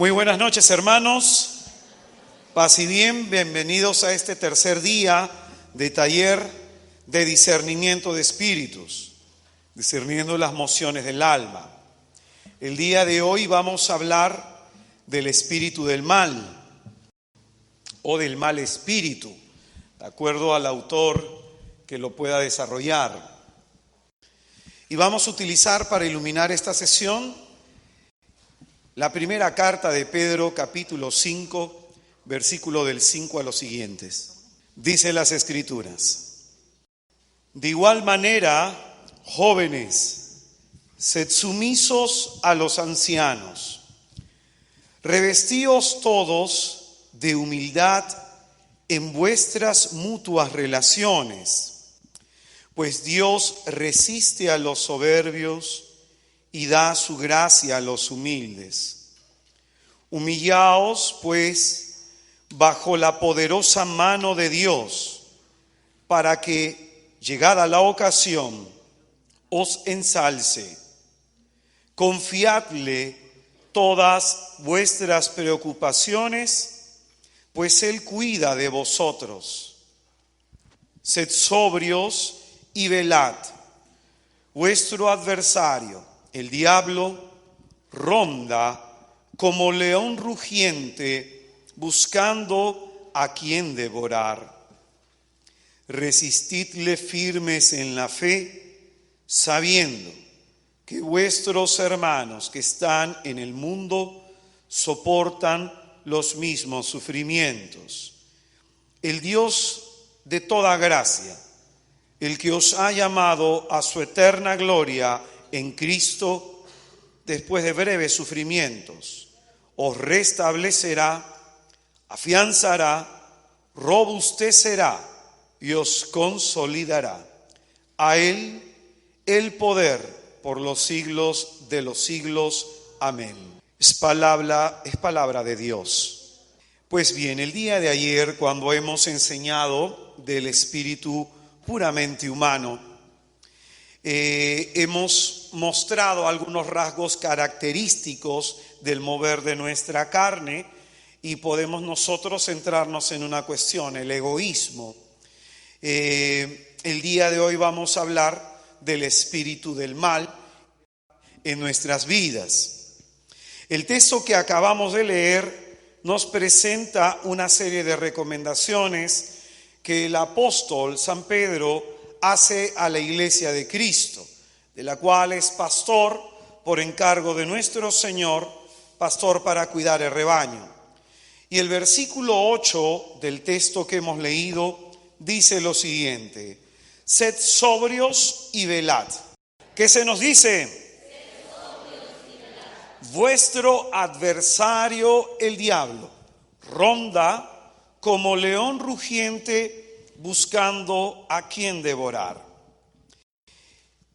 Muy buenas noches, hermanos. Paz y bien, bienvenidos a este tercer día de taller de discernimiento de espíritus, discerniendo las mociones del alma. El día de hoy vamos a hablar del espíritu del mal o del mal espíritu, de acuerdo al autor que lo pueda desarrollar. Y vamos a utilizar para iluminar esta sesión la primera carta de Pedro, capítulo 5, versículo del 5 a los siguientes. Dice las Escrituras: de igual manera, jóvenes, sed sumisos a los ancianos, revestíos todos de humildad en vuestras mutuas relaciones, pues Dios resiste a los soberbios y da su gracia a los humildes. Humillaos, pues, bajo la poderosa mano de Dios, para que, llegada la ocasión, os ensalce. Confiadle todas vuestras preocupaciones, pues Él cuida de vosotros. Sed sobrios y velad. Vuestro adversario, el diablo, ronda como león rugiente buscando a quien devorar. Resistidle firmes en la fe, sabiendo que vuestros hermanos que están en el mundo soportan los mismos sufrimientos. El Dios de toda gracia, el que os ha llamado a su eterna gloria en Cristo, después de breves sufrimientos, os restablecerá, afianzará, robustecerá y os consolidará. A Él el poder por los siglos de los siglos. Amén. Es palabra de Dios. Pues bien, el día de ayer, cuando hemos enseñado del espíritu puramente humano, hemos mostrado algunos rasgos característicos del mover de nuestra carne y podemos nosotros centrarnos en una cuestión, el egoísmo. El día de hoy vamos a hablar del espíritu del mal en nuestras vidas. El texto que acabamos de leer nos presenta una serie de recomendaciones que el apóstol San Pedro hace a la iglesia de Cristo, de la cual es pastor por encargo de nuestro Señor, pastor para cuidar el rebaño. Y el versículo 8 del texto que hemos leído dice lo siguiente: sed sobrios y velad. ¿Qué se nos dice? Sed sobrios y velad. Vuestro adversario, el diablo, ronda como león rugiente buscando a quien devorar.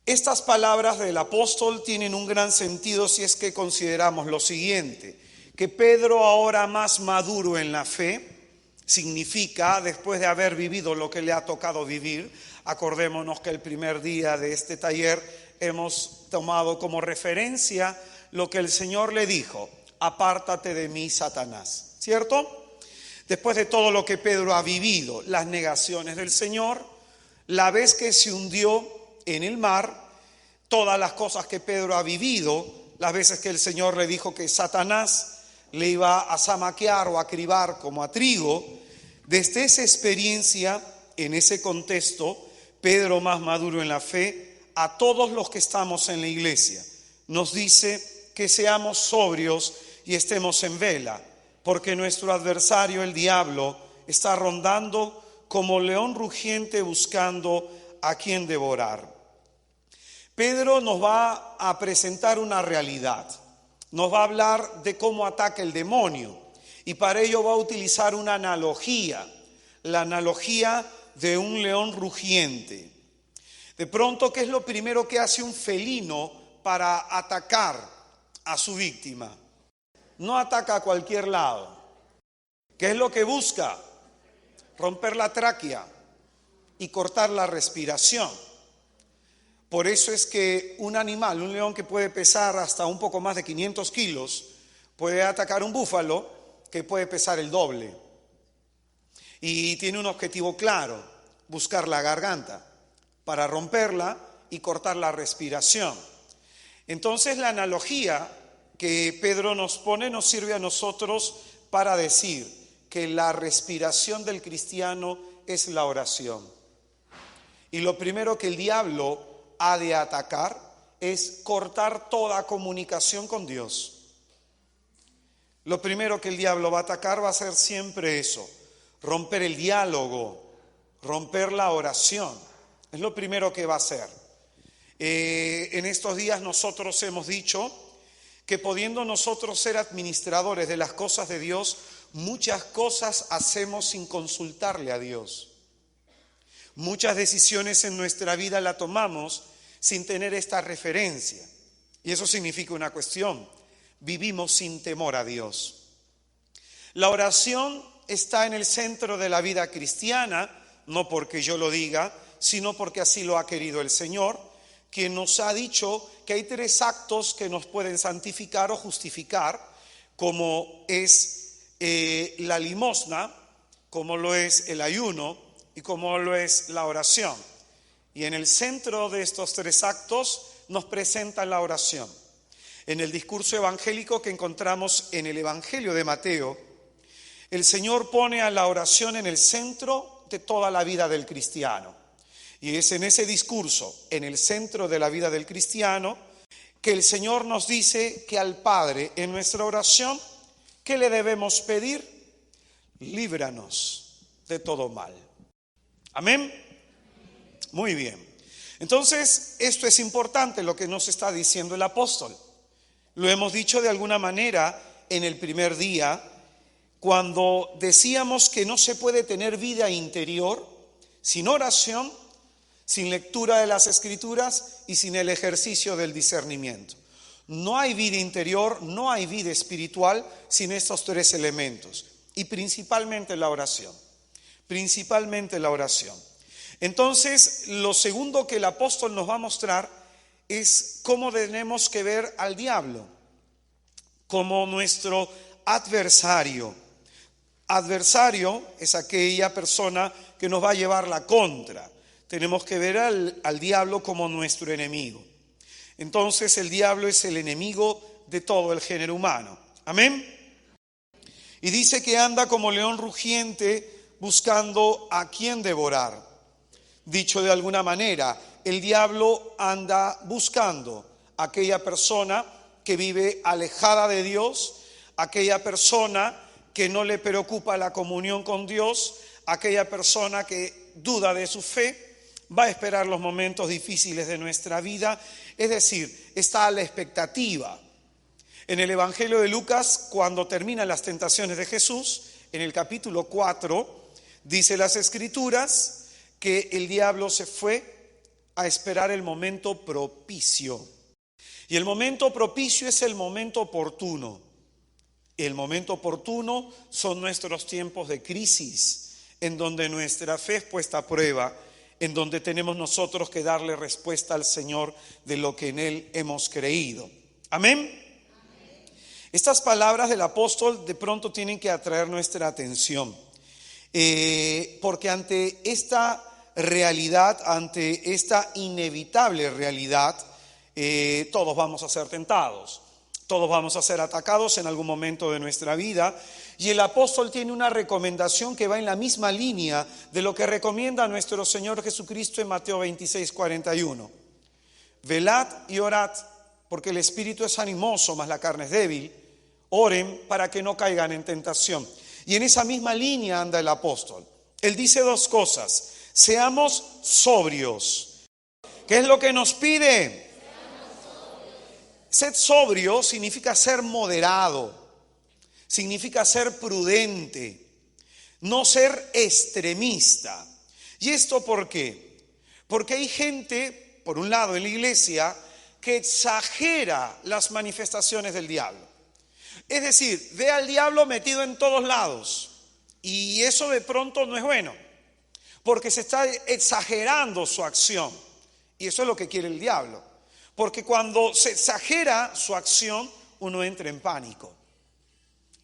Estas palabras del apóstol tienen un gran sentido si es que consideramos lo siguiente: que Pedro, ahora más maduro en la fe, significa, después de haber vivido lo que le ha tocado vivir, acordémonos que el primer día de este taller hemos tomado como referencia lo que el Señor le dijo: apártate de mí, Satanás, ¿cierto? Después de todo lo que Pedro ha vivido, las negaciones del Señor, la vez que se hundió en el mar, todas las cosas que Pedro ha vivido, las veces que el Señor le dijo que Satanás le iba a zamaquear o a cribar como a trigo, desde esa experiencia, en ese contexto, Pedro, más maduro en la fe, a todos los que estamos en la iglesia, nos dice que seamos sobrios y estemos en vela, porque nuestro adversario, el diablo, está rondando como león rugiente buscando a quien devorar. Pedro nos va a presentar una realidad, nos va a hablar de cómo ataca el demonio y para ello va a utilizar una analogía, la analogía de un león rugiente. De pronto, ¿qué es lo primero que hace un felino para atacar a su víctima? No ataca a cualquier lado. ¿Qué es lo que busca? Romper la tráquea y cortar la respiración. Por eso es que un animal, un león que puede pesar hasta un poco más de 500 kilos, Puede atacar un búfalo que puede pesar el doble y tiene un objetivo claro: buscar la garganta para romperla y cortar la respiración. Entonces la analogía que Pedro nos pone nos sirve a nosotros para decir que la respiración del cristiano es la oración. Y lo primero que el diablo ha de atacar es cortar toda comunicación con Dios. Lo primero que el diablo va a atacar va a ser siempre eso: romper el diálogo, romper la oración. Es lo primero que va a hacer. En estos días nosotros hemos dicho que pudiendo nosotros ser administradores de las cosas de Dios, muchas cosas hacemos sin consultarle a Dios. Muchas decisiones en nuestra vida la tomamos sin tener esta referencia. Y eso significa una cuestión: vivimos sin temor a Dios. La oración está en el centro de la vida cristiana, no porque yo lo diga, sino porque así lo ha querido el Señor, quien nos ha dicho que hay 3 actos que nos pueden santificar o justificar, como es la limosna, como lo es el ayuno y como lo es la oración. Y en el centro de estos 3 actos nos presenta la oración. En el discurso evangélico que encontramos en el Evangelio de Mateo, el Señor pone a la oración en el centro de toda la vida del cristiano. Y es en ese discurso, en el centro de la vida del cristiano, que el Señor nos dice que al Padre, en nuestra oración, ¿qué le debemos pedir? Líbranos de todo mal. Amén. Muy bien. Entonces, esto es importante lo que nos está diciendo el apóstol. Lo hemos dicho de alguna manera en el primer día, cuando decíamos que no se puede tener vida interior sin oración, sin lectura de las Escrituras y sin el ejercicio del discernimiento. No hay vida interior, no hay vida espiritual sin estos 3 elementos. Y principalmente la oración. Principalmente la oración. Entonces, lo segundo que el apóstol nos va a mostrar es cómo tenemos que ver al diablo como nuestro adversario. Adversario es aquella persona que nos va a llevar la contra. Tenemos que ver al diablo como nuestro enemigo. Entonces el diablo es el enemigo de todo el género humano. Amén. Y dice que anda como león rugiente buscando a quien devorar. Dicho de alguna manera, el diablo anda buscando a aquella persona que vive alejada de Dios, aquella persona que no le preocupa la comunión con Dios, aquella persona que duda de su fe, va a esperar los momentos difíciles de nuestra vida, es decir, está a la expectativa. En el Evangelio de Lucas, cuando terminan las tentaciones de Jesús, en el capítulo 4, dice las Escrituras que el diablo se fue a esperar el momento propicio. Y el momento propicio es el momento oportuno. El momento oportuno son nuestros tiempos de crisis, en donde nuestra fe es puesta a prueba, en donde tenemos nosotros que darle respuesta al Señor de lo que en Él hemos creído. Amén. Estas palabras del apóstol de pronto tienen que atraer nuestra atención, porque ante esta realidad, ante esta inevitable realidad, todos vamos a ser tentados, todos vamos a ser atacados en algún momento de nuestra vida. Y el apóstol tiene una recomendación que va en la misma línea de lo que recomienda nuestro Señor Jesucristo en Mateo 26:41. Velad y orad, porque el espíritu es animoso, mas la carne es débil. Oren para que no caigan en tentación. Y en esa misma línea anda el apóstol. Él dice 2 cosas. Seamos sobrios. ¿Qué es lo que nos pide? Ser sobrio significa ser moderado. Significa ser prudente, no ser extremista. ¿Y esto por qué? Porque hay gente, por un lado en la iglesia, que exagera las manifestaciones del diablo. Es decir, ve al diablo metido en todos lados. Y eso de pronto no es bueno, porque se está exagerando su acción. Y eso es lo que quiere el diablo. Porque cuando se exagera su acción, uno entra en pánico.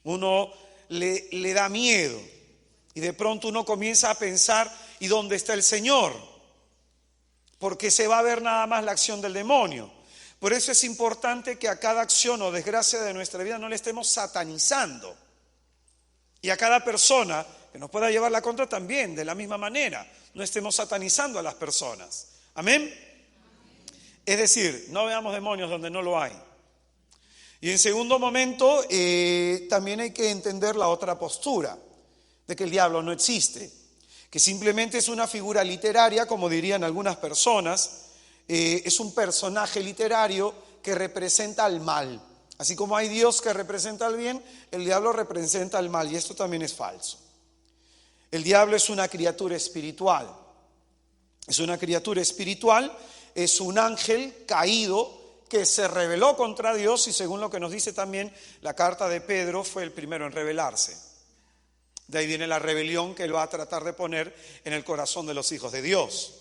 Uno le da miedo y de pronto uno comienza a pensar, ¿y dónde está el Señor? Porque se va a ver nada más la acción del demonio. Por eso es importante que a cada acción o desgracia de nuestra vida no le estemos satanizando. Y a cada persona que nos pueda llevar la contra también, de la misma manera. No estemos satanizando a las personas. ¿Amén? Es decir, no veamos demonios donde no lo hay. Y en segundo momento, también hay que entender la otra postura, de que el diablo no existe, que simplemente es una figura literaria, como dirían algunas personas, es un personaje literario que representa al mal. Así como hay Dios que representa al bien, el diablo representa al mal, y esto también es falso. El diablo es una criatura espiritual, es una criatura espiritual, es un ángel caído que se rebeló contra Dios y según lo que nos dice también la carta de Pedro, fue el primero en rebelarse. De ahí viene la rebelión que él va a tratar de poner en el corazón de los hijos de Dios.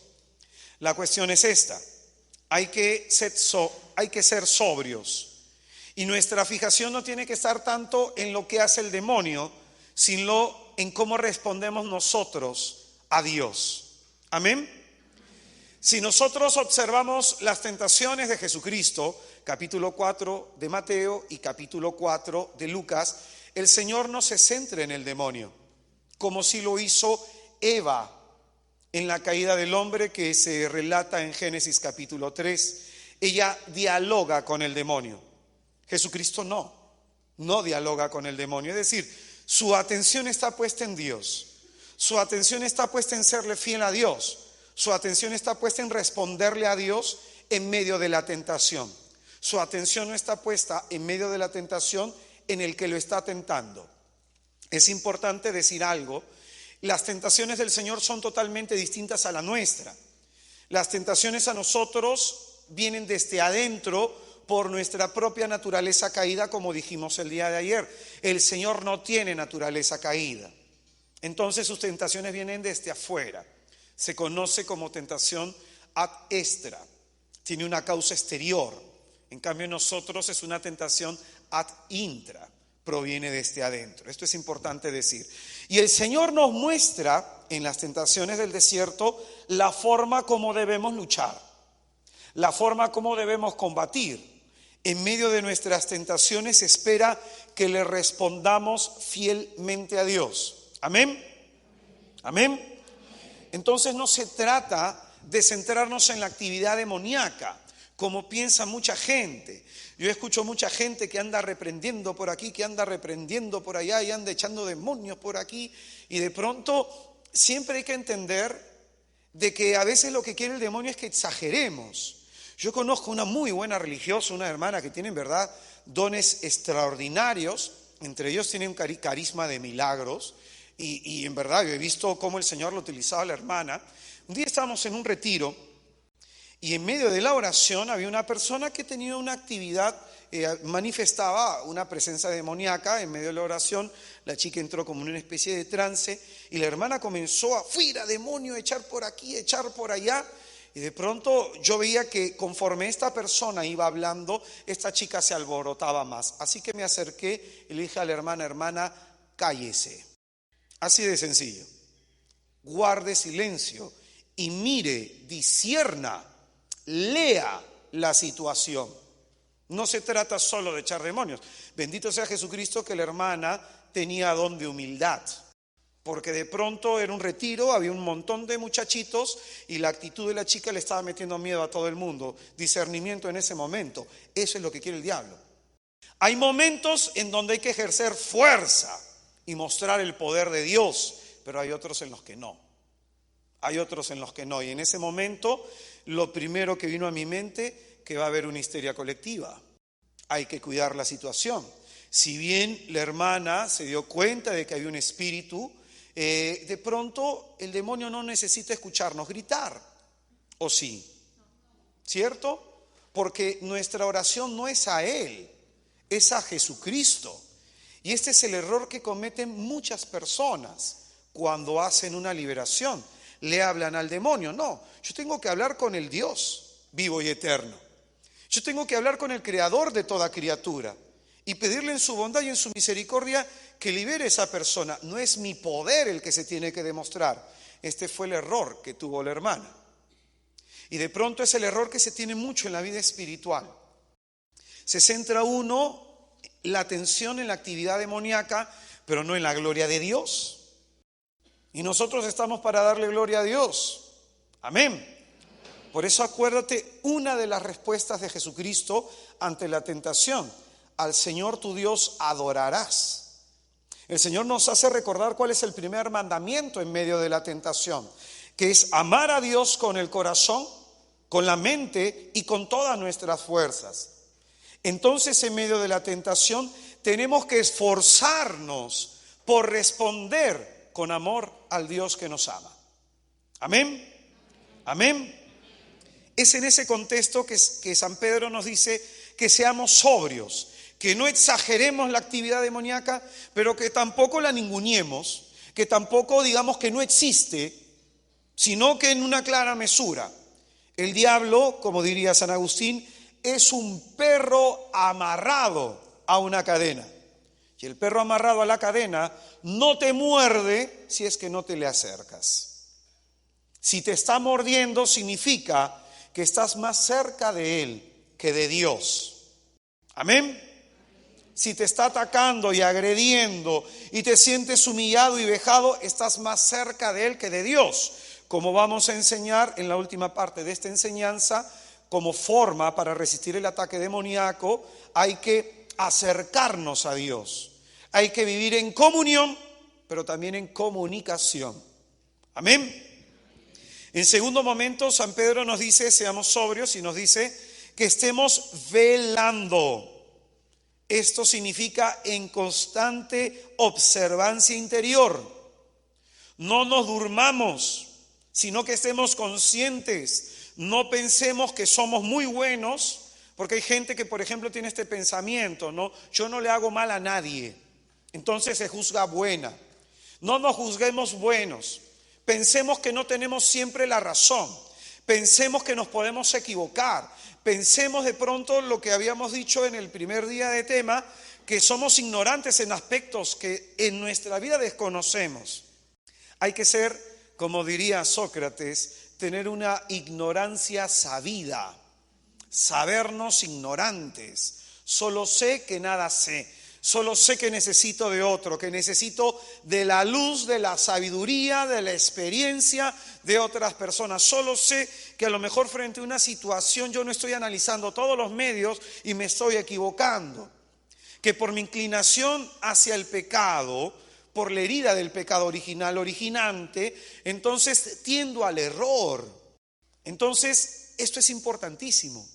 La cuestión es esta, hay que ser sobrios y nuestra fijación no tiene que estar tanto en lo que hace el demonio, sino en cómo respondemos nosotros a Dios. Amén. Si nosotros observamos las tentaciones de Jesucristo, capítulo 4 de Mateo y capítulo 4 de Lucas, el Señor no se centra en el demonio, como si lo hizo Eva en la caída del hombre que se relata en Génesis capítulo 3. Ella dialoga con el demonio. Jesucristo no dialoga con el demonio. Es decir, su atención está puesta en Dios. Su atención está puesta en serle fiel a Dios. Su atención está puesta en responderle a Dios en medio de la tentación. Su atención no está puesta en medio de la tentación en el que lo está tentando. Es importante decir algo. Las tentaciones del Señor son totalmente distintas a la nuestra. Las tentaciones a nosotros vienen desde adentro por nuestra propia naturaleza caída, como dijimos el día de ayer. El Señor no tiene naturaleza caída. Entonces sus tentaciones vienen desde afuera. Se conoce como tentación ad extra, tiene una causa exterior. En cambio nosotros es una tentación ad intra, proviene desde adentro. Esto es importante decir. Y el Señor nos muestra en las tentaciones del desierto la forma como debemos luchar, la forma como debemos combatir. En medio de nuestras tentaciones espera que le respondamos fielmente a Dios. Amén. Amén. Entonces no se trata de centrarnos en la actividad demoníaca, como piensa mucha gente. Yo escucho mucha gente que anda reprendiendo por aquí, que anda reprendiendo por allá y anda echando demonios por aquí. Y de pronto siempre hay que entender de que a veces lo que quiere el demonio es que exageremos. Yo conozco una muy buena religiosa, una hermana que tiene en verdad dones extraordinarios. Entre ellos tiene un carisma de milagros. Y en verdad yo he visto cómo el Señor lo utilizaba a la hermana. Un día estábamos en un retiro y en medio de la oración había una persona que tenía una actividad, manifestaba una presencia demoníaca. En medio de la oración la chica entró como en una especie de trance y la hermana comenzó a fuera demonio, echar por aquí, echar por allá. Y de pronto yo veía que conforme esta persona iba hablando, esta chica se alborotaba más. Así que me acerqué y le dije a la hermana, hermana, cállese. Así de sencillo. Guarde silencio y mire, discierna, lea la situación. No se trata solo de echar demonios. Bendito sea Jesucristo que la hermana tenía don de humildad. Porque de pronto era un retiro, había un montón de muchachitos y la actitud de la chica le estaba metiendo miedo a todo el mundo. Discernimiento en ese momento. Eso es lo que quiere el diablo. Hay momentos en donde hay que ejercer fuerza y mostrar el poder de Dios, pero hay otros en los que no. Hay otros en los que no. Y en ese momento, lo primero que vino a mi mente, que va a haber una histeria colectiva. Hay que cuidar la situación. Si bien la hermana se dio cuenta de que había un espíritu, de pronto el demonio no necesita escucharnos gritar, ¿o sí? ¿Cierto? Porque nuestra oración no es a Él, es a Jesucristo. Y este es el error que cometen muchas personas cuando hacen una liberación. Le hablan al demonio. No, yo tengo que hablar con el Dios vivo y eterno. Yo tengo que hablar con el creador de toda criatura. y pedirle en su bondad y en su misericordia que libere a esa persona. No es mi poder el que se tiene que demostrar. Este fue el error que tuvo la hermana. Y de pronto es el error que se tiene mucho en la vida espiritual. Se centra uno la atención en la actividad demoníaca, pero no en la gloria de Dios. Y nosotros estamos para darle gloria a Dios. Amén. Por eso acuérdate, una de las respuestas de Jesucristo ante la tentación: al Señor tu Dios adorarás. El Señor nos hace recordar cuál es el primer mandamiento en medio de la tentación, que es amar a Dios con el corazón, con la mente y con todas nuestras fuerzas. Entonces, en medio de la tentación, tenemos que esforzarnos por responder con amor al Dios que nos ama. Amén. Amén. Es en ese contexto que San Pedro nos dice que seamos sobrios, que no exageremos la actividad demoníaca, pero que tampoco la ninguneemos, que tampoco digamos que no existe, sino que en una clara mesura. El diablo, como diría San Agustín, es un perro amarrado a una cadena. Y el perro amarrado a la cadena no te muerde si es que no te le acercas. Si te está mordiendo, significa que estás más cerca de él que de Dios. Amén. Si te está atacando y agrediendo y te sientes humillado y vejado, estás más cerca de él que de Dios. Como vamos a enseñar en la última parte de esta enseñanza, como forma para resistir el ataque demoníaco, hay que acercarnos a Dios. Hay que vivir en comunión, pero también en comunicación. Amén. En segundo momento, San Pedro nos dice, seamos sobrios, y nos dice que estemos velando. Esto significa en constante observancia interior. No nos durmamos, sino que estemos conscientes. No pensemos que somos muy buenos, porque hay gente que, por ejemplo, tiene este pensamiento, ¿no? Yo no le hago mal a nadie, entonces se juzga buena. No nos juzguemos buenos. Pensemos que no tenemos siempre la razón. Pensemos que nos podemos equivocar. Pensemos de pronto lo que habíamos dicho en el primer día de tema, que somos ignorantes en aspectos que en nuestra vida desconocemos. Hay que ser, como diría Sócrates, tener una ignorancia sabida, sabernos ignorantes. Solo sé que nada sé. Solo sé que necesito de otro, que necesito de la luz, de la sabiduría, de la experiencia de otras personas. Solo sé que a lo mejor frente a una situación yo no estoy analizando todos los medios y me estoy equivocando. Que por mi inclinación hacia el pecado, por la herida del pecado originante, entonces tiendo al error. Entonces, esto es importantísimo.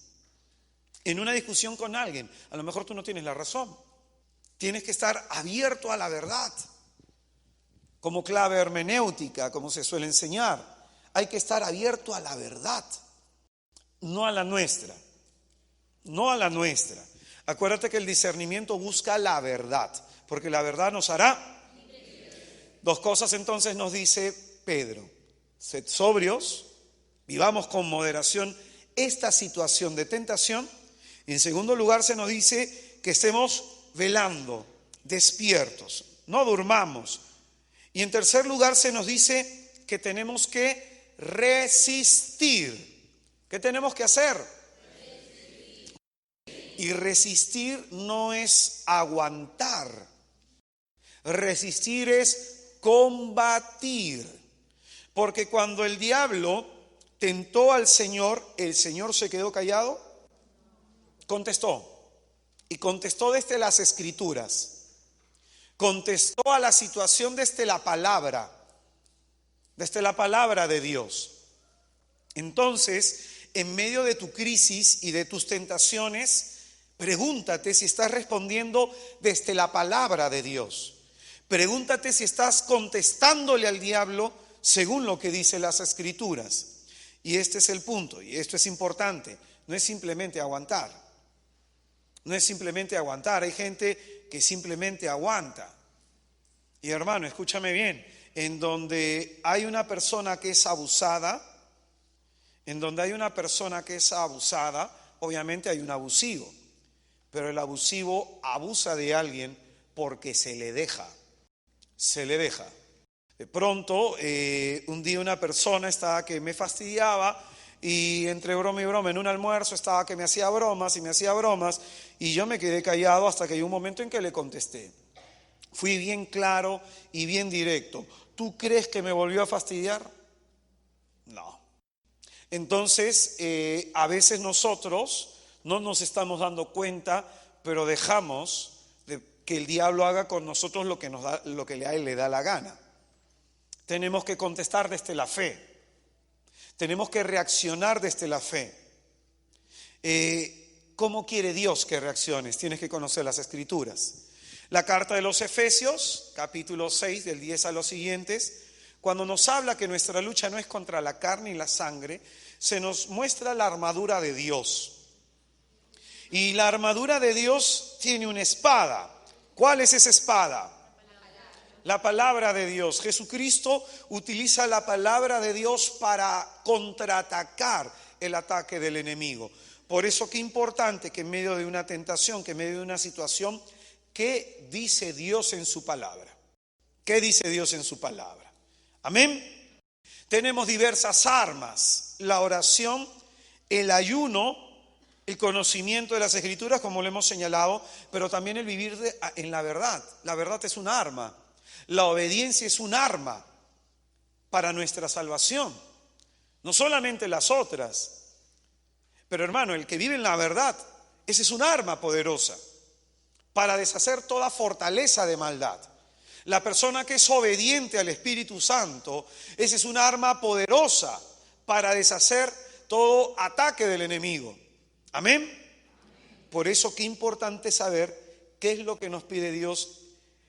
En una discusión con alguien, a lo mejor tú no tienes la razón. Tienes que estar abierto a la verdad, como clave hermenéutica, como se suele enseñar. Hay que estar abierto a la verdad, no a la nuestra, no a la nuestra. Acuérdate que el discernimiento busca la verdad, porque la verdad nos hará. Dos cosas entonces nos dice Pedro: sed sobrios, vivamos con moderación esta situación de tentación. Y en segundo lugar se nos dice que estemos velando, despiertos, no durmamos. Y en tercer lugar se nos dice que tenemos que resistir. ¿Qué tenemos que hacer? Resistir. Y resistir no es aguantar. Resistir es combatir. Porque cuando el diablo tentó al Señor, ¿el Señor se quedó callado? Contestó. Y contestó desde las Escrituras, contestó a la situación desde la palabra de Dios. Entonces, en medio de tu crisis y de tus tentaciones, pregúntate si estás respondiendo desde la palabra de Dios. Pregúntate si estás contestándole al diablo según lo que dicen las Escrituras. Y este es el punto, y esto es importante, no es simplemente aguantar. No es simplemente aguantar, hay gente que simplemente aguanta. Y hermano, escúchame bien, en donde hay una persona que es abusada, obviamente hay un abusivo. pero el abusivo abusa de alguien porque se le deja. Se le deja. De pronto, un día una persona estaba que me fastidiaba y entre broma y broma en un almuerzo estaba que me hacía bromas y yo me quedé callado hasta que hay un momento en que le contesté. Fui bien claro y bien directo. ¿Tú crees que me volvió a fastidiar? No. Entonces, a veces nosotros no nos estamos dando cuenta, pero dejamos que el diablo haga con nosotros lo que a él le da la gana. Tenemos que contestar desde la fe. Tenemos que reaccionar desde la fe. ¿Cómo quiere Dios que reacciones? Tienes que conocer las Escrituras. La carta de los Efesios, capítulo 6, del 10 a los siguientes, cuando nos habla que nuestra lucha no es contra la carne y la sangre, se nos muestra la armadura de Dios. Y la armadura de Dios tiene una espada. ¿Cuál es esa espada? La palabra de Dios. Jesucristo utiliza la palabra de Dios para contraatacar el ataque del enemigo. Por eso qué importante que en medio de una tentación, que en medio de una situación, ¿qué dice Dios en su palabra? ¿Qué dice Dios en su palabra? Amén. Tenemos diversas armas: la oración, el ayuno, el conocimiento de las Escrituras, como lo hemos señalado, pero también el vivir en la verdad. La verdad es un arma. La obediencia es un arma para nuestra salvación. No solamente las otras. Pero hermano, el que vive en la verdad, ese es un arma poderosa para deshacer toda fortaleza de maldad. La persona que es obediente al Espíritu Santo, ese es un arma poderosa para deshacer todo ataque del enemigo. Amén. Por eso qué importante saber qué es lo que nos pide Dios,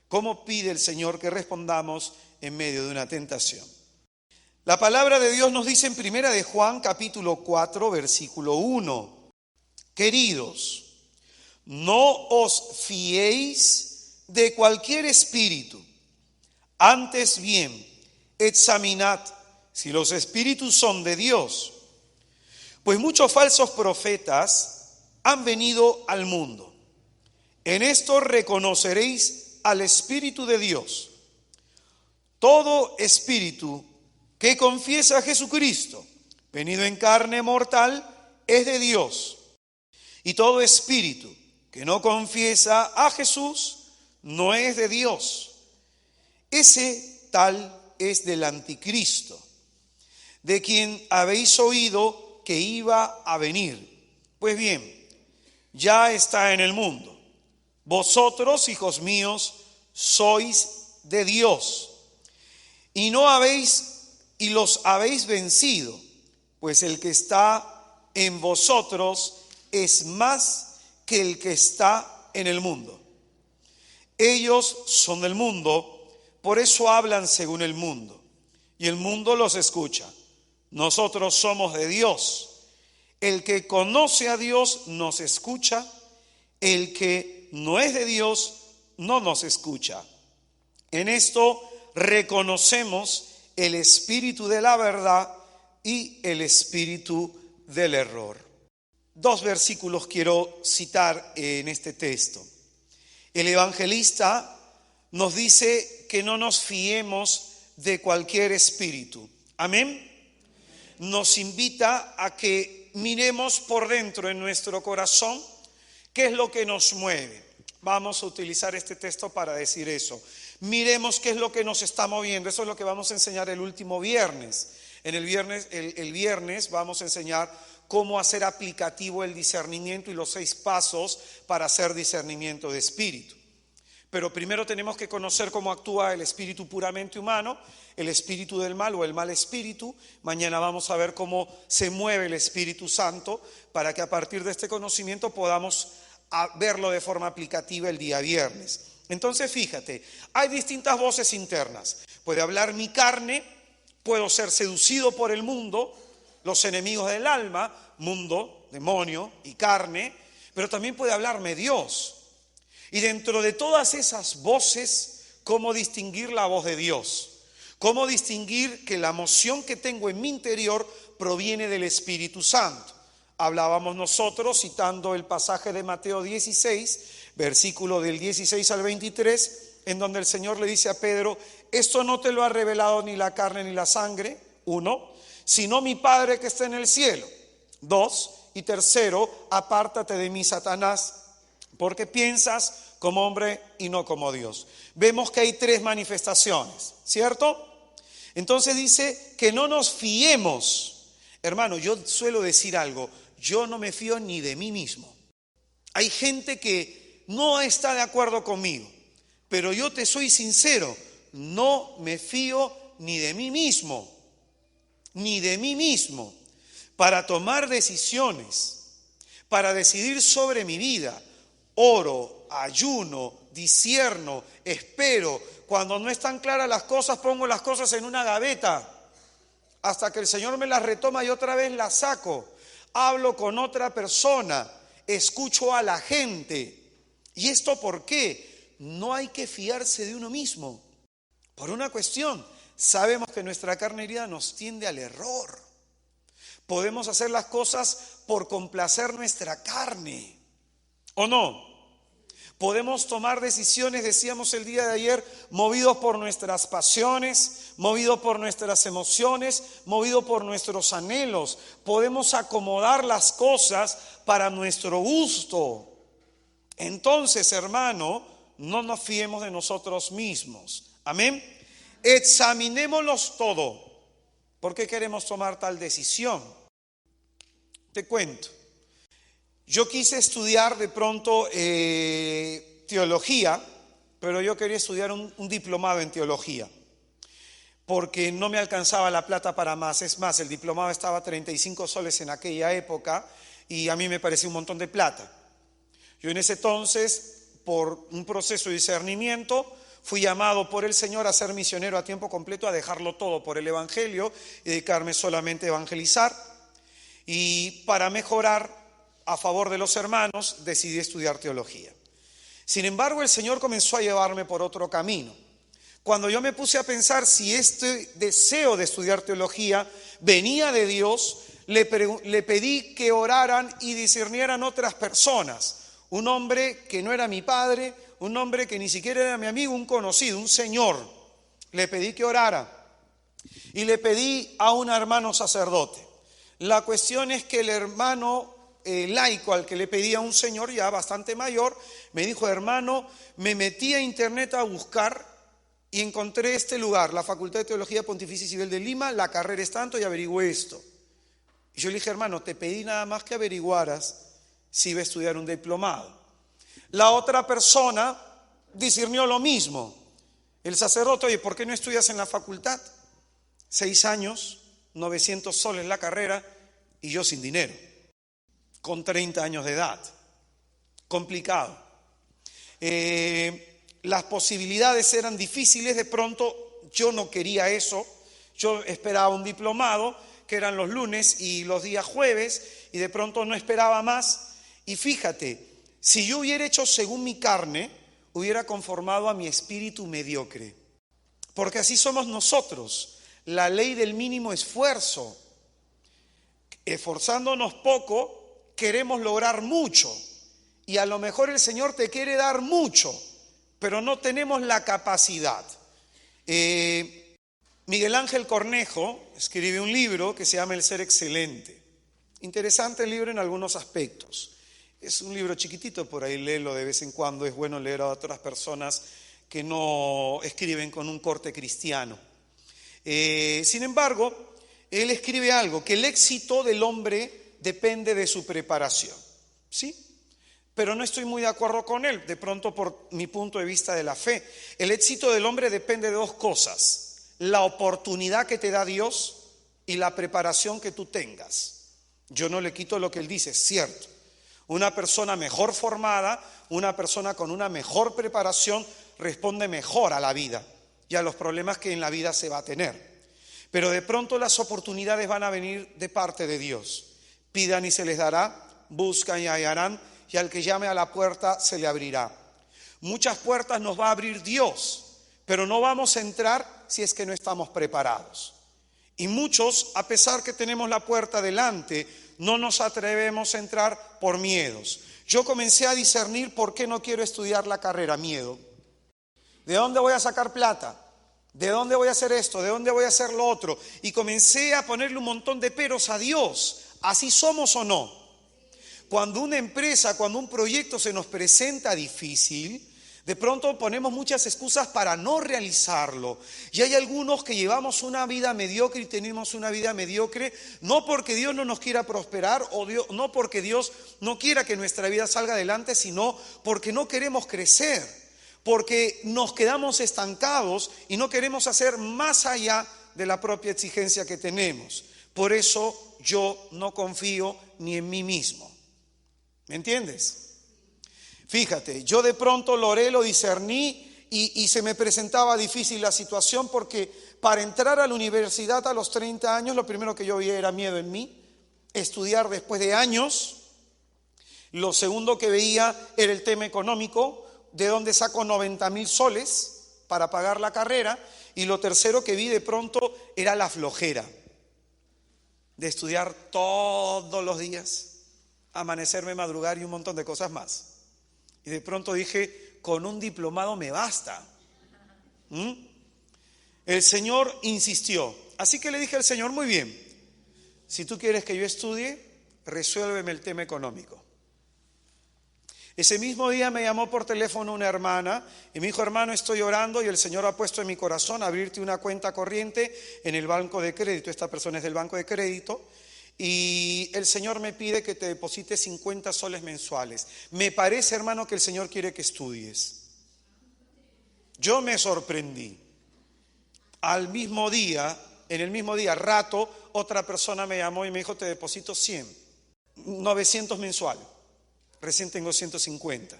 cómo pide el Señor que respondamos en medio de una tentación. La palabra de Dios nos dice en 1 de Juan capítulo 4 versículo 1: Queridos, no os fiéis de cualquier espíritu, antes bien examinad si los espíritus son de Dios, pues muchos falsos profetas han venido al mundo. En esto reconoceréis al Espíritu de Dios. Todo espíritu que confiesa a Jesucristo, venido en carne mortal, es de Dios. Y todo espíritu que no confiesa a Jesús no es de Dios. Ese tal es del anticristo, de quien habéis oído que iba a venir. Pues bien, ya está en el mundo. Vosotros, hijos míos, sois de Dios, y los habéis vencido, pues el que está en vosotros es más que el que está en el mundo. Ellos son del mundo, por eso hablan según el mundo, y el mundo los escucha. Nosotros somos de Dios. El que conoce a Dios nos escucha, el que no es de Dios no nos escucha. En esto reconocemos el espíritu de la verdad y el espíritu del error. 2 versículos quiero citar en este texto. El evangelista nos dice que no nos fiemos de cualquier espíritu. Amén. Nos invita a que miremos por dentro en nuestro corazón qué es lo que nos mueve. Vamos a utilizar este texto para decir eso. Miremos qué es lo que nos está moviendo. Eso es lo que vamos a enseñar el último viernes. El viernes vamos a enseñar cómo hacer aplicativo el discernimiento y los 6 pasos para hacer discernimiento de espíritu. Pero primero tenemos que conocer cómo actúa el espíritu puramente humano, el espíritu del mal o el mal espíritu. Mañana vamos a ver cómo se mueve el Espíritu Santo para que a partir de este conocimiento podamos verlo de forma aplicativa el día viernes. Entonces fíjate, hay distintas voces internas. Puede hablar mi carne, puedo ser seducido por el mundo, los enemigos del alma, mundo, demonio y carne, pero también puede hablarme Dios. Y dentro de todas esas voces, ¿cómo distinguir la voz de Dios? ¿Cómo distinguir que la emoción que tengo en mi interior proviene del Espíritu Santo? Hablábamos nosotros, citando el pasaje de Mateo 16, versículo del 16 al 23, en donde el Señor le dice a Pedro: esto no te lo ha revelado ni la carne ni la sangre, 1, sino mi Padre que está en el cielo. 2, y tercero, apártate de mí, Satanás, porque piensas como hombre y no como Dios. Vemos que hay 3 manifestaciones, ¿cierto? Entonces dice que no nos fiemos. Hermano, yo suelo decir algo: yo no me fío ni de mí mismo. Hay gente que no está de acuerdo conmigo, pero yo te soy sincero, no me fío ni de mí mismo, ni de mí mismo, para tomar decisiones, para decidir sobre mi vida. Oro, ayuno, discierno, espero. Cuando no están claras las cosas, pongo las cosas en una gaveta hasta que el Señor me las retoma y otra vez las saco. Hablo con otra persona, escucho a la gente. ¿Y esto por qué? No hay que fiarse de uno mismo. Por una cuestión, sabemos que nuestra carne herida nos tiende al error. Podemos hacer las cosas por complacer nuestra carne, ¿o no? Podemos tomar decisiones, decíamos el día de ayer, movidos por nuestras pasiones, movidos por nuestras emociones, movidos por nuestros anhelos. Podemos acomodar las cosas para nuestro gusto. Entonces, hermano, no nos fiemos de nosotros mismos. Amén. Examinémoslos todo. ¿Por qué queremos tomar tal decisión? Te cuento. Yo quise estudiar de pronto teología, pero yo quería estudiar un diplomado en teología, porque no me alcanzaba la plata para más. Es más, el diplomado estaba a 35 soles en aquella época y a mí me parecía un montón de plata. Yo en ese entonces, por un proceso de discernimiento, fui llamado por el Señor a ser misionero a tiempo completo, a dejarlo todo por el Evangelio y dedicarme solamente a evangelizar. Y para mejorar a favor de los hermanos, decidí estudiar teología. Sin embargo, el Señor comenzó a llevarme por otro camino. Cuando yo me puse a pensar si este deseo de estudiar teología venía de Dios, le pedí que oraran y discernieran otras personas. Un hombre que no era mi padre, un hombre que ni siquiera era mi amigo, un conocido, un señor. Le pedí que orara y le pedí a un hermano sacerdote. La cuestión es que el hermano laico al que le pedía, un señor ya bastante mayor, me dijo: hermano, me metí a internet a buscar y encontré este lugar, la Facultad de Teología Pontificia Civil de Lima, la carrera es tanto y averigüé esto. Y yo le dije: hermano, te pedí nada más que averiguaras si iba a estudiar un diplomado. La otra persona discernió lo mismo. El sacerdote: oye, ¿por qué no estudias en la facultad? 6 años, 900 soles la carrera y yo sin dinero, con 30 años de edad. Complicado. Las posibilidades eran difíciles. De pronto yo no quería eso. Yo esperaba un diplomado que eran los lunes y los días jueves, y de pronto no esperaba más. Y fíjate, si yo hubiera hecho según mi carne, hubiera conformado a mi espíritu mediocre. Porque así somos nosotros. La ley del mínimo esfuerzo. Esforzándonos poco, queremos lograr mucho. Y a lo mejor el Señor te quiere dar mucho, pero no tenemos la capacidad. Miguel Ángel Cornejo escribe un libro que se llama El ser excelente. Interesante el libro en algunos aspectos. Es un libro chiquitito, por ahí léelo de vez en cuando. Es bueno leer a otras personas que no escriben con un corte cristiano. Sin embargo, él escribe algo, que el éxito del hombre depende de su preparación. ¿Sí? Pero no estoy muy de acuerdo con él, de pronto por mi punto de vista de la fe. El éxito del hombre depende de 2 cosas: la oportunidad que te da Dios y la preparación que tú tengas. Yo no le quito lo que él dice, es cierto. Una persona mejor formada, una persona con una mejor preparación responde mejor a la vida y a los problemas que en la vida se va a tener. Pero de pronto las oportunidades van a venir de parte de Dios. Pidan y se les dará, buscan y hallarán, y al que llame a la puerta se le abrirá. Muchas puertas nos va a abrir Dios, pero no vamos a entrar si es que no estamos preparados. Y muchos, a pesar que tenemos la puerta delante, no nos atrevemos a entrar por miedos. Yo comencé a discernir por qué no quiero estudiar la carrera. Miedo. ¿De dónde voy a sacar plata? ¿De dónde voy a hacer esto? ¿De dónde voy a hacer lo otro? Y comencé a ponerle un montón de peros a Dios. ¿Así somos o no? Cuando una empresa, cuando un proyecto se nos presenta difícil, de pronto ponemos muchas excusas para no realizarlo. Y hay algunos que llevamos una vida mediocre y tenemos una vida mediocre, no porque Dios no nos quiera prosperar no porque Dios no quiera que nuestra vida salga adelante, sino porque no queremos crecer, porque nos quedamos estancados y no queremos hacer más allá de la propia exigencia que tenemos. Por eso yo no confío ni en mí mismo. ¿Me entiendes? Fíjate, yo de pronto lo oré, lo discerní y se me presentaba difícil la situación porque para entrar a la universidad a los 30 años lo primero que yo veía era miedo en mí, estudiar después de años. Lo segundo que veía era el tema económico, de dónde saco 90,000 soles para pagar la carrera. Y lo tercero que vi de pronto era la flojera de estudiar todos los días, amanecerme, madrugar y un montón de cosas más. Y de pronto dije, con un diplomado me basta. El Señor insistió. Así que le dije al Señor, muy bien, si tú quieres que yo estudie, resuélveme el tema económico. Ese mismo día me llamó por teléfono una hermana y me dijo, hermano, estoy orando y el Señor ha puesto en mi corazón abrirte una cuenta corriente en el banco de crédito. Esta persona es del banco de crédito. Y el Señor me pide que te deposites 50 soles mensuales. Me parece, hermano, que el Señor quiere que estudies. Yo me sorprendí. En el mismo día, rato, otra persona me llamó y me dijo, te deposito 900 mensual. Recién tengo 150.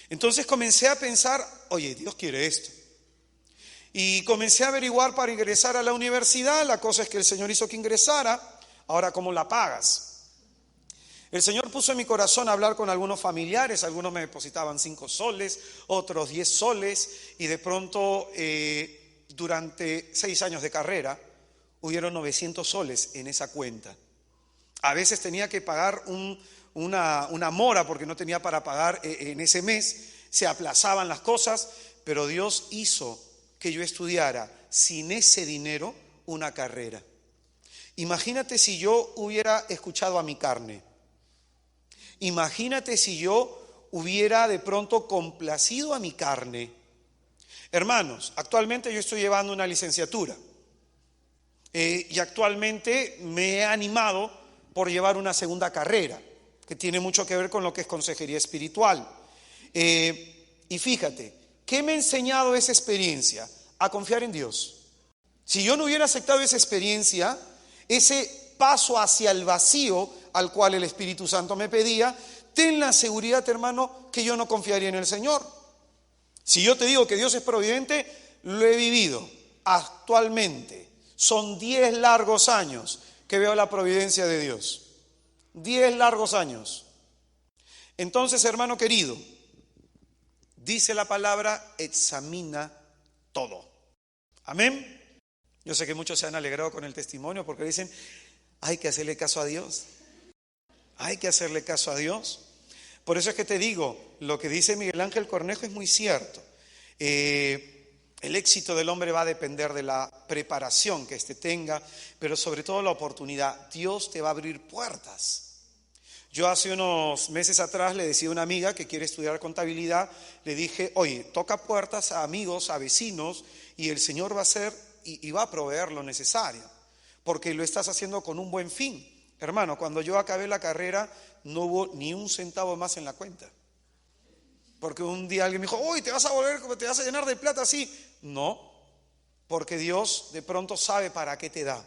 Entonces comencé a pensar, oye, Dios quiere esto. Y comencé a averiguar para ingresar a la universidad. La cosa es que el Señor hizo que ingresara. Ahora, ¿cómo la pagas? El Señor puso en mi corazón a hablar con algunos familiares. Algunos me depositaban 5 soles, otros 10 soles. Y de pronto, durante 6 años de carrera, hubieron 900 soles en esa cuenta. A veces tenía que pagar una mora porque no tenía para pagar en ese mes. Se aplazaban las cosas, pero Dios hizo que yo estudiara sin ese dinero una carrera. Imagínate si yo hubiera escuchado a mi carne. Imagínate si yo hubiera de pronto complacido a mi carne. Hermanos, actualmente yo estoy llevando una licenciatura y actualmente me he animado por llevar una segunda carrera que tiene mucho que ver con lo que es consejería espiritual. Y fíjate, ¿qué me ha enseñado esa experiencia? A confiar en Dios. Si yo no hubiera aceptado esa experiencia, ese paso hacia el vacío al cual el Espíritu Santo me pedía, ten la seguridad, hermano, que yo no confiaría en el Señor. Si yo te digo que Dios es providente, lo he vivido actualmente. Son 10 largos años que veo la providencia de Dios. 10 largos años. Entonces, hermano querido, dice la palabra, examina todo. Amén. Yo sé que muchos se han alegrado con el testimonio porque dicen, hay que hacerle caso a Dios. Hay que hacerle caso a Dios. Por eso es que te digo, lo que dice Miguel Ángel Cornejo es muy cierto. El éxito del hombre va a depender de la preparación que éste tenga, pero sobre todo la oportunidad. Dios te va a abrir puertas. Yo hace unos meses atrás le decía a una amiga que quiere estudiar contabilidad, le dije, oye, toca puertas a amigos, a vecinos, y el Señor va a hacer y va a proveer lo necesario, porque lo estás haciendo con un buen fin. Hermano, cuando yo acabé la carrera, no hubo ni un centavo más en la cuenta. Porque un día alguien me dijo, uy, te vas a llenar de plata así. No, porque Dios de pronto sabe para qué te da.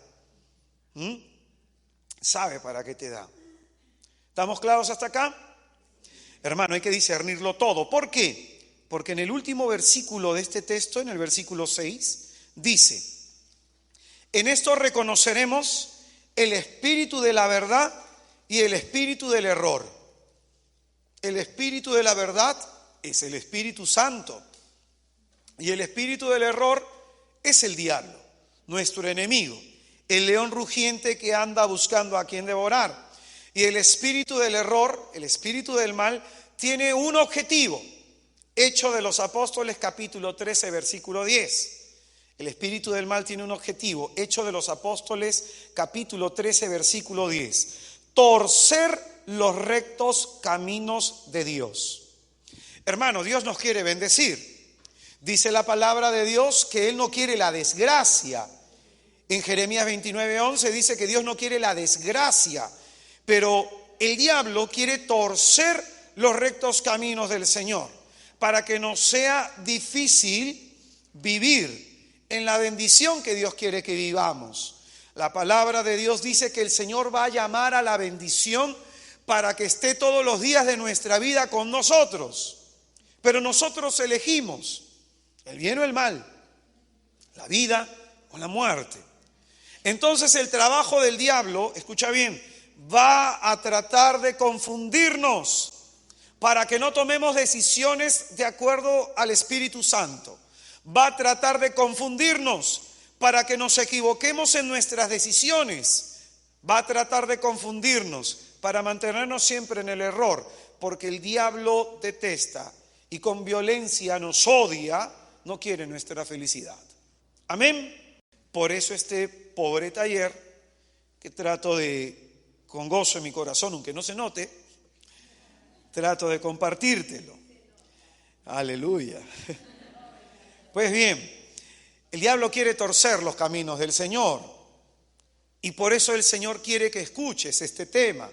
Sabe para qué te da. ¿Estamos claros hasta acá? Hermano, hay que discernirlo todo. ¿Por qué? Porque en el último versículo de este texto, en el versículo 6, dice, en esto reconoceremos el espíritu de la verdad y el espíritu del error. El espíritu de la verdad es el Espíritu Santo y el espíritu del error es el diablo, nuestro enemigo, el león rugiente que anda buscando a quien devorar. Y el espíritu del error, el espíritu del mal, tiene un objetivo. Hechos de los Apóstoles, capítulo 13, versículo 10. El espíritu del mal tiene un objetivo. Hechos de los Apóstoles, capítulo 13, versículo 10. Torcer los rectos caminos de Dios. Hermano, Dios nos quiere bendecir. Dice la palabra de Dios que Él no quiere la desgracia. En Jeremías 29:11 dice que Dios no quiere la desgracia, pero el diablo quiere torcer los rectos caminos del Señor para que nos sea difícil vivir en la bendición que Dios quiere que vivamos. La palabra de Dios dice que el Señor va a llamar a la bendición para que esté todos los días de nuestra vida con nosotros. Pero nosotros elegimos el bien o el mal, la vida o la muerte. Entonces el trabajo del diablo, escucha bien, va a tratar de confundirnos para que no tomemos decisiones de acuerdo al Espíritu Santo. Va a tratar de confundirnos para que nos equivoquemos en nuestras decisiones. Va a tratar de confundirnos para mantenernos siempre en el error, porque el diablo detesta y con violencia nos odia, no quiere nuestra felicidad. Amén. Por eso este pobre taller que trato de, con gozo en mi corazón, aunque no se note, trato de compartírtelo. Aleluya. Pues bien, el diablo quiere torcer los caminos del Señor y por eso el Señor quiere que escuches este tema,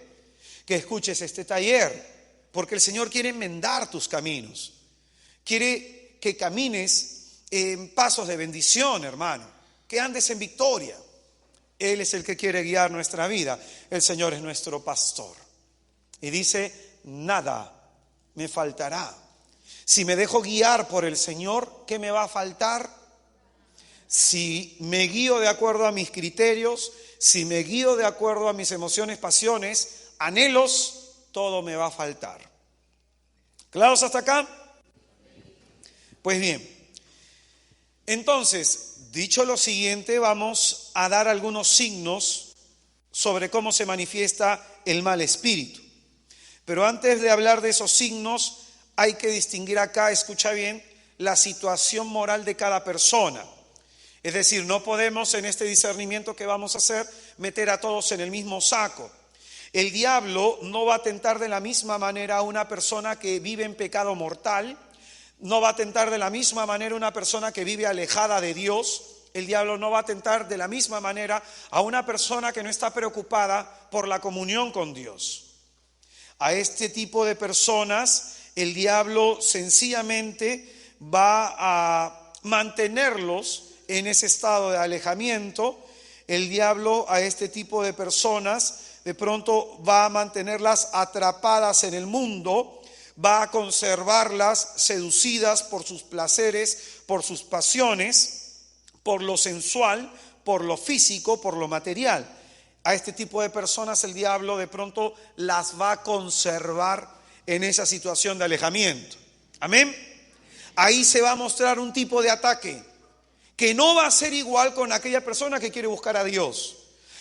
que escuches este taller, porque el Señor quiere enmendar tus caminos, quiere que camines en pasos de bendición, hermano, que andes en victoria. Él es el que quiere guiar nuestra vida, el Señor es nuestro pastor. Y dice, nada me faltará. Si me dejo guiar por el Señor, ¿qué me va a faltar? Si me guío de acuerdo a mis criterios, si me guío de acuerdo a mis emociones, pasiones, anhelos, todo me va a faltar. ¿Claros hasta acá? Pues bien, entonces, dicho lo siguiente, vamos a dar algunos signos sobre cómo se manifiesta el mal espíritu. Pero antes de hablar de esos signos, hay que distinguir acá, escucha bien, la situación moral de cada persona. Es decir, no podemos en este discernimiento que vamos a hacer meter a todos en el mismo saco. El diablo no va a tentar de la misma manera a una persona que vive en pecado mortal, no va a tentar de la misma manera a una persona que vive alejada de Dios. El diablo no va a tentar de la misma manera a una persona que no está preocupada por la comunión con Dios. A este tipo de personas el diablo sencillamente va a mantenerlos en ese estado de alejamiento. El diablo a este tipo de personas de pronto va a mantenerlas atrapadas en el mundo, va a conservarlas seducidas por sus placeres, por sus pasiones, por lo sensual, por lo físico, por lo material. A este tipo de personas el diablo de pronto las va a conservar en esa situación de alejamiento. Amén. Ahí se va a mostrar un tipo de ataque que no va a ser igual con aquella persona que quiere buscar a Dios.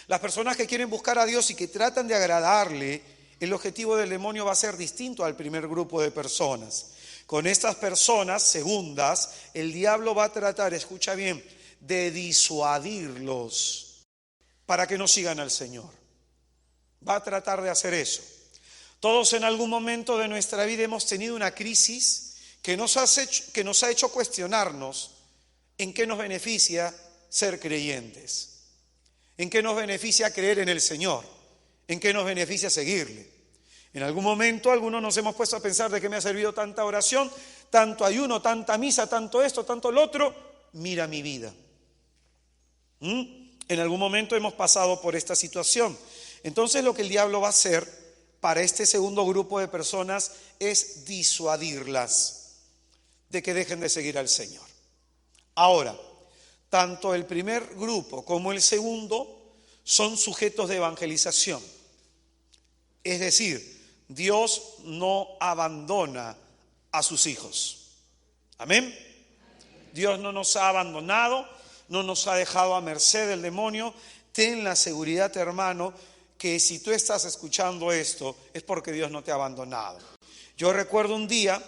Las personas que quieren buscar a Dios y que tratan de agradarle, el objetivo del demonio va a ser distinto al primer grupo de personas. Con estas personas segundas, el diablo va a tratar, escucha bien, de disuadirlos para que no sigan al Señor. Va a tratar de hacer eso. Todos en algún momento de nuestra vida hemos tenido una crisis que nos ha hecho cuestionarnos en qué nos beneficia ser creyentes, en qué nos beneficia creer en el Señor, en qué nos beneficia seguirle. En algún momento algunos nos hemos puesto a pensar de qué me ha servido tanta oración, tanto ayuno, tanta misa, tanto esto, tanto lo otro. Mira mi vida. En algún momento hemos pasado por esta situación. Entonces lo que el diablo va a hacer para este segundo grupo de personas es disuadirlas de que dejen de seguir al Señor. Ahora, tanto el primer grupo como el segundo son sujetos de evangelización. Es decir, Dios no abandona a sus hijos. Amén. Dios no nos ha abandonado, no nos ha dejado a merced del demonio. Ten la seguridad, hermano, que si tú estás escuchando esto es porque Dios no te ha abandonado. Yo recuerdo un día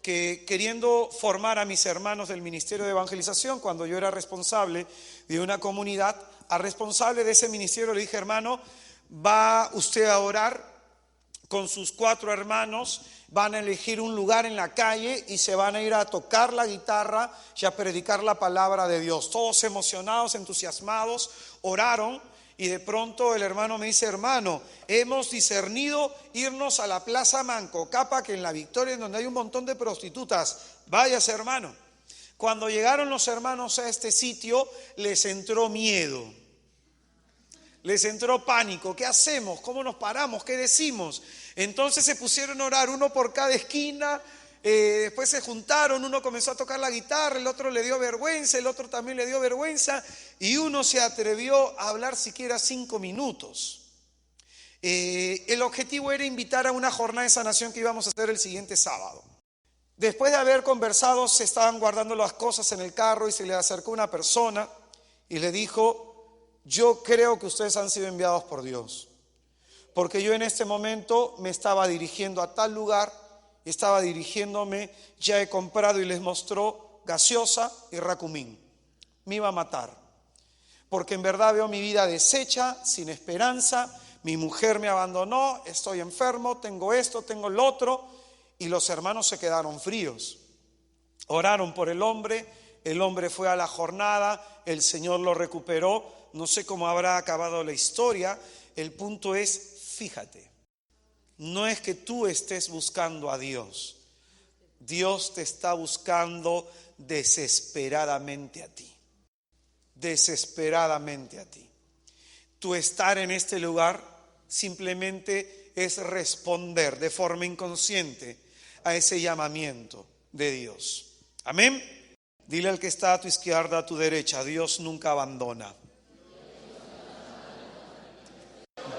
que, queriendo formar a mis hermanos del Ministerio de Evangelización, cuando yo era responsable de una comunidad, al responsable de ese ministerio le dije: hermano, va usted a orar con sus 4 hermanos, van a elegir un lugar en la calle y se van a ir a tocar la guitarra y a predicar la palabra de Dios. Todos emocionados, entusiasmados, oraron. Y de pronto el hermano me dice: hermano, hemos discernido irnos a la Plaza Mancocapa, que en La Victoria, en donde hay un montón de prostitutas. Váyase, hermano. Cuando llegaron los hermanos a este sitio, les entró miedo, les entró pánico. ¿Qué hacemos? ¿Cómo nos paramos? ¿Qué decimos? Entonces se pusieron a orar, uno por cada esquina. Después se juntaron, uno comenzó a tocar la guitarra, el otro le dio vergüenza, el otro también le dio vergüenza, y uno se atrevió a hablar siquiera 5 minutos. El objetivo era invitar a una jornada de sanación que íbamos a hacer el siguiente sábado. Después de haber conversado, se estaban guardando las cosas en el carro y se le acercó una persona y le dijo: yo creo que ustedes han sido enviados por Dios, porque yo en este momento me estaba dirigiendo a tal lugar, estaba dirigiéndome, ya he comprado, y les mostró gaseosa y racumín. Me iba a matar, porque en verdad veo mi vida deshecha, sin esperanza. Mi mujer me abandonó, estoy enfermo, tengo esto, tengo lo otro. Y los hermanos se quedaron fríos. Oraron por el hombre fue a la jornada, el Señor lo recuperó. No sé cómo habrá acabado la historia. El punto es, fíjate, no es que tú estés buscando a Dios. Dios te está buscando desesperadamente a ti. Desesperadamente a ti. Tu estar en este lugar simplemente es responder de forma inconsciente a ese llamamiento de Dios. Amén. Dile al que está a tu izquierda, a tu derecha: Dios nunca abandona.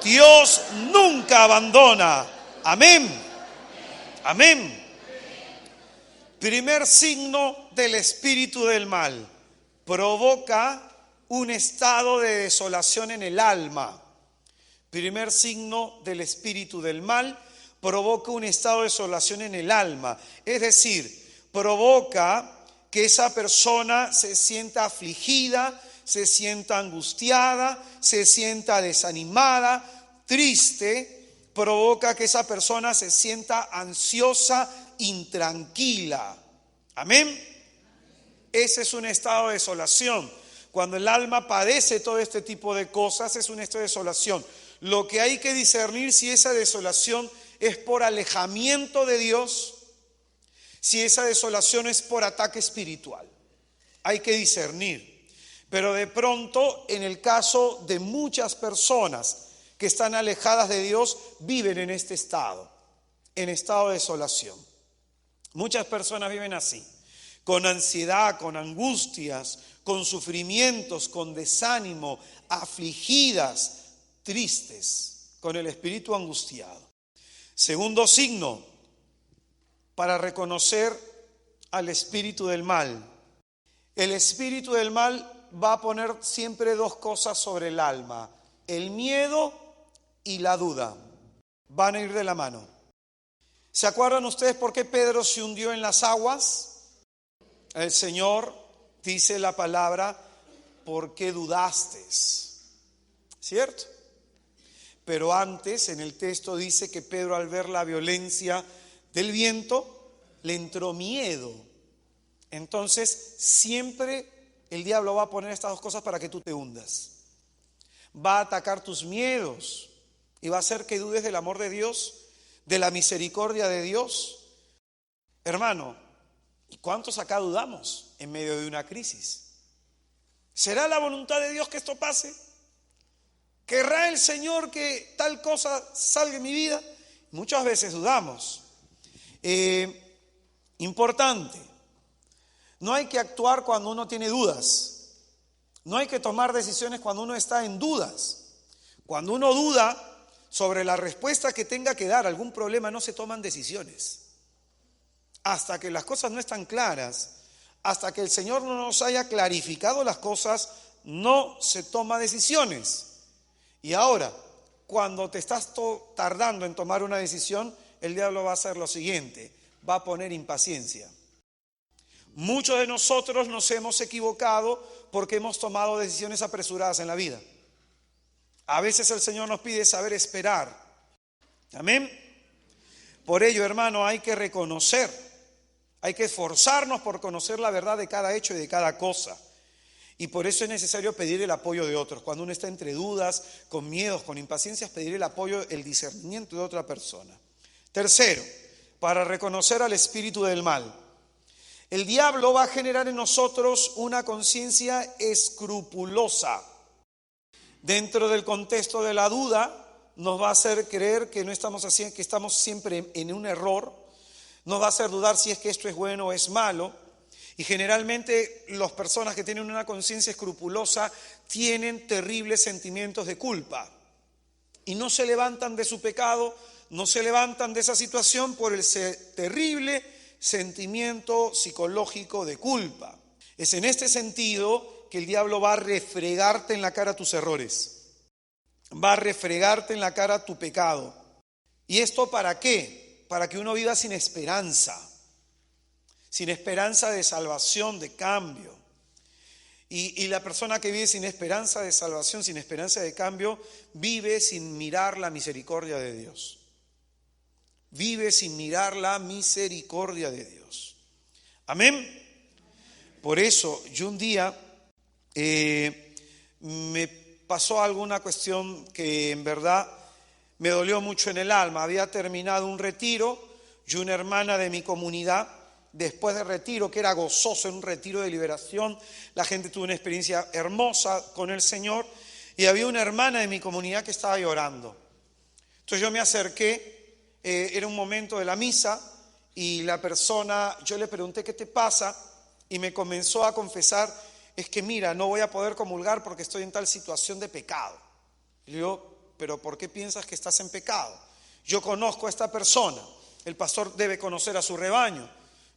Dios nunca abandona. Amén. Amén. Primer signo del espíritu del mal: provoca un estado de desolación en el alma. Primer signo del espíritu del mal: provoca un estado de desolación en el alma. Es decir, provoca que esa persona se sienta afligida, se sienta angustiada, se sienta desanimada, triste. Provoca que esa persona se sienta ansiosa, intranquila. Amén. Ese es un estado de desolación. Cuando el alma padece todo este tipo de cosas, es un estado de desolación. Lo que hay que discernir si esa desolación es por alejamiento de Dios, si esa desolación es por ataque espiritual. Hay que discernir. Pero de pronto, en el caso de muchas personas que están alejadas de Dios, viven en este estado, en estado de desolación. Muchas personas viven así, con ansiedad, con angustias, con sufrimientos, con desánimo, afligidas, tristes, con el espíritu angustiado. Segundo signo para reconocer al espíritu del mal. El espíritu del mal va a poner siempre 2 cosas sobre el alma: el miedo y la duda. Van a ir de la mano. ¿Se acuerdan ustedes por qué Pedro se hundió en las aguas? El Señor dice la palabra: ¿por qué dudaste? ¿Cierto? Pero antes en el texto dice que Pedro, al ver la violencia del viento, le entró miedo. Entonces siempre el diablo va a poner estas 2 cosas para que tú te hundas. Va a atacar tus miedos y va a hacer que dudes del amor de Dios, de la misericordia de Dios. Hermano, ¿y cuántos acá dudamos en medio de una crisis? ¿Será la voluntad de Dios que esto pase? ¿Querrá el Señor que tal cosa salga en mi vida? Muchas veces dudamos. Importante, no hay que actuar cuando uno tiene dudas. No hay que tomar decisiones cuando uno está en dudas. Cuando uno duda sobre la respuesta que tenga que dar a algún problema, no se toman decisiones. Hasta que las cosas no están claras, hasta que el Señor no nos haya clarificado las cosas, no se toma decisiones. Y ahora, cuando te estás tardando en tomar una decisión, el diablo va a hacer lo siguiente, va a poner impaciencia. Muchos de nosotros nos hemos equivocado porque hemos tomado decisiones apresuradas en la vida. A veces el Señor nos pide saber esperar. Amén. Por ello, hermano, hay que reconocer, hay que esforzarnos por conocer la verdad de cada hecho y de cada cosa. Y por eso es necesario pedir el apoyo de otros. Cuando uno está entre dudas, con miedos, con impaciencias, pedir el apoyo, el discernimiento de otra persona. Tercero, para reconocer al espíritu del mal. El diablo va a generar en nosotros una conciencia escrupulosa. Dentro del contexto de la duda, nos va a hacer creer que no estamos haciendo, que estamos siempre en un error. Nos va a hacer dudar si es que esto es bueno o es malo. Y generalmente las personas que tienen una conciencia escrupulosa tienen terribles sentimientos de culpa. Y no se levantan de su pecado, no se levantan de esa situación por el terrible sentimiento psicológico de culpa. Es en este sentido que el diablo va a refregarte en la cara tus errores. Va a refregarte en la cara tu pecado. ¿Y esto para qué? Para que uno viva sin esperanza de salvación, de cambio. Y la persona que vive sin esperanza de salvación, sin esperanza de cambio, vive sin mirar la misericordia de Dios. Vive sin mirar la misericordia de Dios. Amén. Por eso, yo un día me pasó alguna cuestión que en verdad me dolió mucho en el alma. Había terminado un retiro y una hermana de mi comunidad, después del retiro, que era gozoso, en un retiro de liberación, la gente tuvo una experiencia hermosa con el Señor, y había una hermana de mi comunidad que estaba llorando. Entonces yo me acerqué, era un momento de la misa, y la persona, yo le pregunté ¿qué te pasa? Y me comenzó a confesar, es que mira, no voy a poder comulgar porque estoy en tal situación de pecado. Y le digo, pero ¿por qué piensas que estás en pecado? Yo conozco a esta persona, el pastor debe conocer a su rebaño.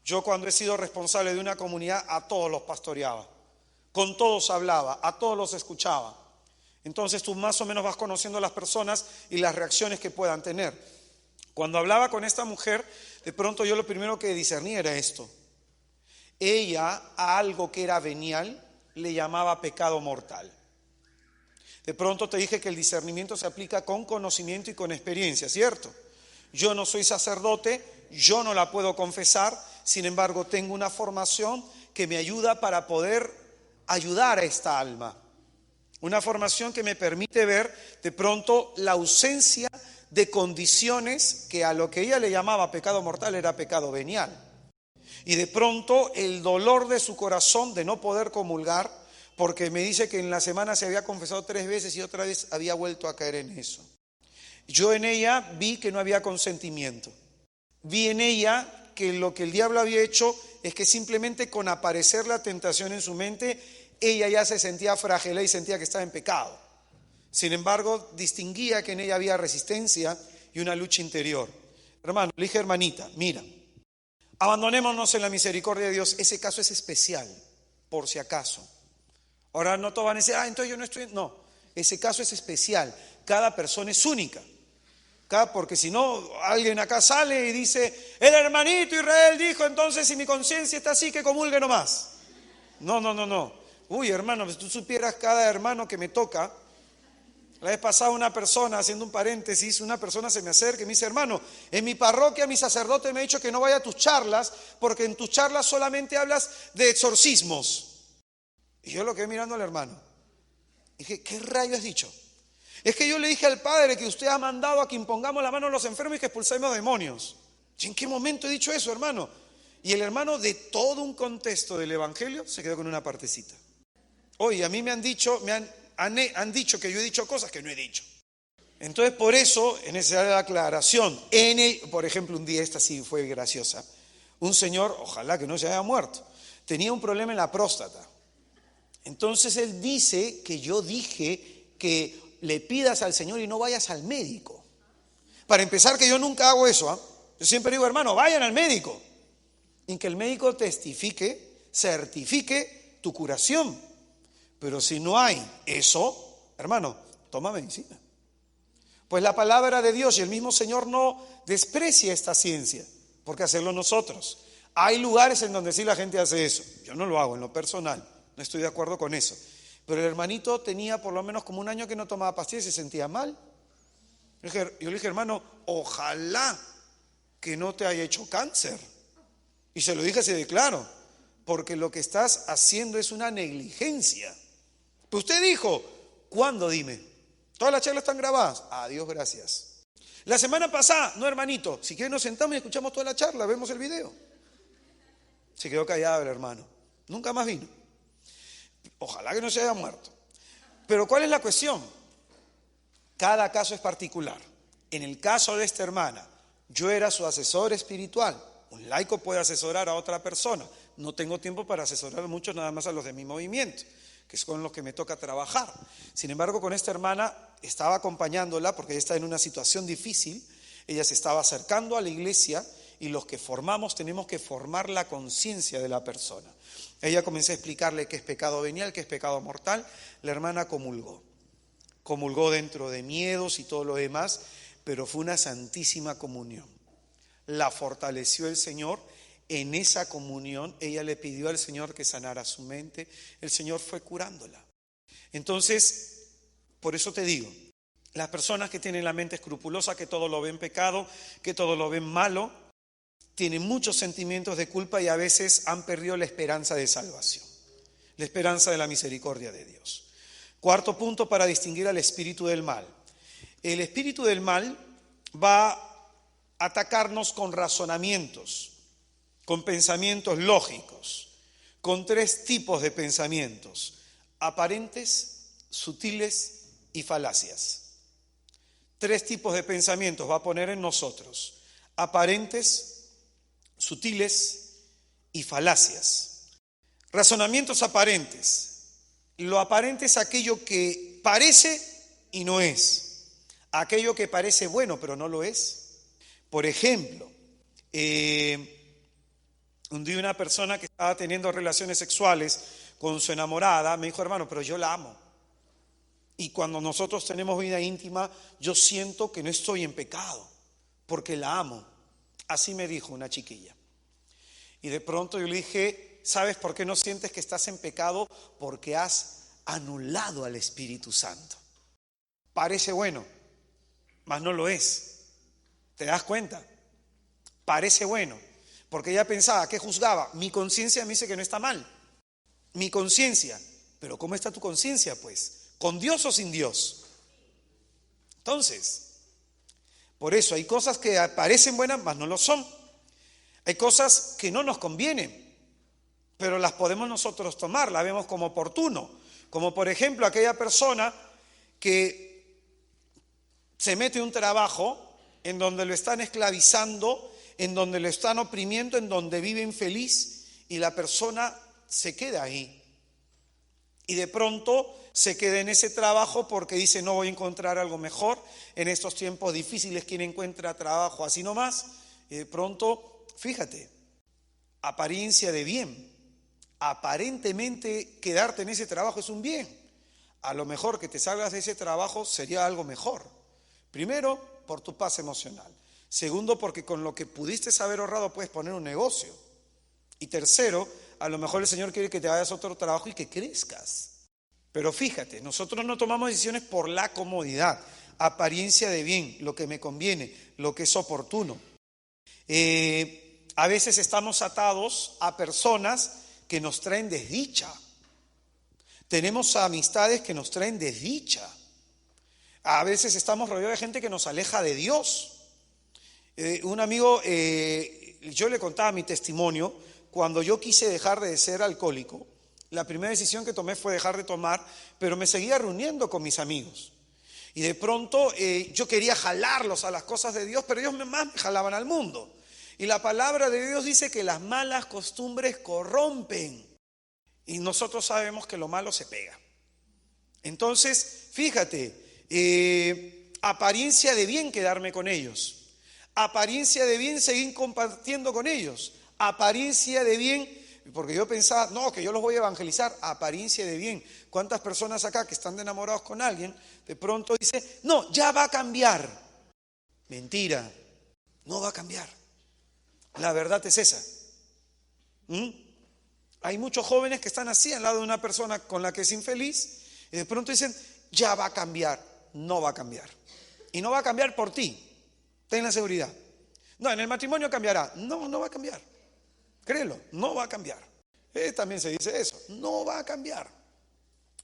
Yo cuando he sido responsable de una comunidad a todos los pastoreaba, con todos hablaba, a todos los escuchaba. Entonces tú más o menos vas conociendo a las personas y las reacciones que puedan tener. Cuando hablaba con esta mujer, de pronto yo lo primero que discerní era esto. Ella a algo que era venial le llamaba pecado mortal. De pronto te dije que el discernimiento se aplica con conocimiento y con experiencia, ¿cierto? Yo no soy sacerdote, yo no la puedo confesar, sin embargo tengo una formación que me ayuda para poder ayudar a esta alma. Una formación que me permite ver de pronto la ausencia de condiciones que a lo que ella le llamaba pecado mortal era pecado venial. Y de pronto el dolor de su corazón de no poder comulgar, porque me dice que en la semana se había confesado 3 veces y otra vez había vuelto a caer en eso. Yo en ella vi que no había consentimiento. Vi en ella que lo que el diablo había hecho es que simplemente con aparecer la tentación en su mente, ella ya se sentía frágil y sentía que estaba en pecado. Sin embargo, distinguía que en ella había resistencia y una lucha interior. Hermano, le dije, hermanita, mira, abandonémonos en la misericordia de Dios. Ese caso es especial, por si acaso. Ahora no todos van a decir, entonces yo no estoy... No, ese caso es especial. Cada persona es única. Porque si no, alguien acá sale y dice, el hermanito Israel dijo, entonces si mi conciencia está así, que comulgue nomás. No. Uy, hermano, si tú supieras cada hermano que me toca. La vez pasada una persona, haciendo un paréntesis, una persona se me acerca y me dice, hermano, en mi parroquia mi sacerdote me ha dicho que no vaya a tus charlas, porque en tus charlas solamente hablas de exorcismos. Y yo lo quedé mirando al hermano. Dije, ¿qué rayos has dicho? Es que yo le dije al Padre que usted ha mandado a que impongamos la mano a los enfermos y que expulsemos demonios. ¿Y en qué momento he dicho eso, hermano? Y el hermano, de todo un contexto del Evangelio, se quedó con una partecita. Oye, a mí me han dicho que yo he dicho cosas que no he dicho. Entonces, por eso es necesaria la aclaración. Por ejemplo, un día esta sí fue graciosa. Un señor, ojalá que no se haya muerto, tenía un problema en la próstata. Entonces él dice que yo dije que le pidas al Señor y no vayas al médico. Para empezar, que yo nunca hago eso. Yo siempre digo, hermano, vayan al médico. Y que el médico certifique tu curación. Pero si no hay eso, hermano, toma medicina. Pues la palabra de Dios y el mismo Señor no desprecia esta ciencia, porque hacerlo nosotros. Hay lugares en donde sí la gente hace eso. Yo no lo hago en lo personal, no estoy de acuerdo con eso. Pero el hermanito tenía por lo menos como un año que no tomaba pastillas y se sentía mal. Yo le dije, hermano, ojalá que no te haya hecho cáncer. Y se lo dije así de claro, porque lo que estás haciendo es una negligencia. Pues usted dijo, ¿cuándo? Dime. Todas las charlas están grabadas. Adiós, gracias. La semana pasada, no hermanito, si quieren nos sentamos y escuchamos toda la charla, vemos el video. Se quedó callado el hermano. Nunca más vino. Ojalá que no se haya muerto. Pero ¿cuál es la cuestión? Cada caso es particular. En el caso de esta hermana, yo era su asesor espiritual. Un laico puede asesorar a otra persona. No tengo tiempo para asesorar a muchos, nada más a los de mi movimiento, que es con los que me toca trabajar. Sin embargo, con esta hermana estaba acompañándola porque ella está en una situación difícil. Ella se estaba acercando a la iglesia y los que formamos tenemos que formar la conciencia de la persona. Ella comenzó a explicarle qué es pecado venial, qué es pecado mortal. La hermana comulgó dentro de miedos y todo lo demás, pero fue una santísima comunión. La fortaleció el Señor. En esa comunión ella le pidió al Señor que sanara su mente. El Señor fue curándola. Entonces, por eso te digo, las personas que tienen la mente escrupulosa, que todo lo ven pecado, que todo lo ven malo, tienen muchos sentimientos de culpa y a veces han perdido la esperanza de salvación, la esperanza de la misericordia de Dios. Cuarto punto para distinguir al espíritu del mal. El espíritu del mal va a atacarnos con razonamientos, con pensamientos lógicos, con tres tipos de pensamientos: aparentes, sutiles y falacias. Tres tipos de pensamientos va a poner en nosotros: aparentes, sutiles y falacias. Razonamientos aparentes. Lo aparente es aquello que parece y no es. Aquello que parece bueno pero no lo es. Por ejemplo, un día una persona que estaba teniendo relaciones sexuales con su enamorada me dijo, hermano, pero yo la amo. Y cuando nosotros tenemos vida íntima, yo siento que no estoy en pecado, porque la amo. Así me dijo una chiquilla. Y de pronto yo le dije, ¿sabes por qué no sientes que estás en pecado? Porque has anulado al Espíritu Santo. Parece bueno, mas no lo es. ¿Te das cuenta? Parece bueno, porque ella pensaba, ¿qué juzgaba? Mi conciencia me dice que no está mal. Mi conciencia. Pero ¿cómo está tu conciencia, pues? ¿Con Dios o sin Dios? Entonces, por eso hay cosas que parecen buenas, mas no lo son. Hay cosas que no nos convienen, pero las podemos nosotros tomar, las vemos como oportuno. Como por ejemplo aquella persona que se mete en un trabajo en donde lo están esclavizando, en donde lo están oprimiendo, en donde vive infeliz y la persona se queda ahí. Y de pronto se queda en ese trabajo porque dice, no voy a encontrar algo mejor. En estos tiempos difíciles, ¿quién encuentra trabajo así nomás? Y de pronto, fíjate, apariencia de bien. Aparentemente quedarte en ese trabajo es un bien. A lo mejor que te salgas de ese trabajo sería algo mejor. Primero, por tu paz emocional. Segundo, porque con lo que pudiste haber ahorrado puedes poner un negocio. Y tercero, a lo mejor el Señor quiere que te vayas a otro trabajo y que crezcas. Pero fíjate, nosotros no tomamos decisiones por la comodidad, apariencia de bien, lo que me conviene, lo que es oportuno. A veces estamos atados a personas que nos traen desdicha. Tenemos amistades que nos traen desdicha. A veces estamos rodeados de gente que nos aleja de Dios. Un amigo, yo le contaba mi testimonio, cuando yo quise dejar de ser alcohólico, la primera decisión que tomé fue dejar de tomar, pero me seguía reuniendo con mis amigos. Y de pronto yo quería jalarlos a las cosas de Dios, pero ellos más me jalaban al mundo. Y la palabra de Dios dice que las malas costumbres corrompen. Y nosotros sabemos que lo malo se pega. Entonces, fíjate, apariencia de bien quedarme con ellos. Apariencia de bien seguir compartiendo con ellos. Apariencia de bien Porque yo pensaba, no, que yo los voy a evangelizar, apariencia de bien. ¿Cuántas personas acá que están enamorados con alguien, de pronto dicen, no, ya va a cambiar? Mentira, no va a cambiar. La verdad es esa. Hay muchos jóvenes que están así al lado de una persona con la que es infeliz y de pronto dicen, ya va a cambiar. No va a cambiar. Y no va a cambiar por ti. Ten la seguridad. No, en el matrimonio cambiará. No, no va a cambiar. Créelo, no va a cambiar. También se dice eso. No va a cambiar.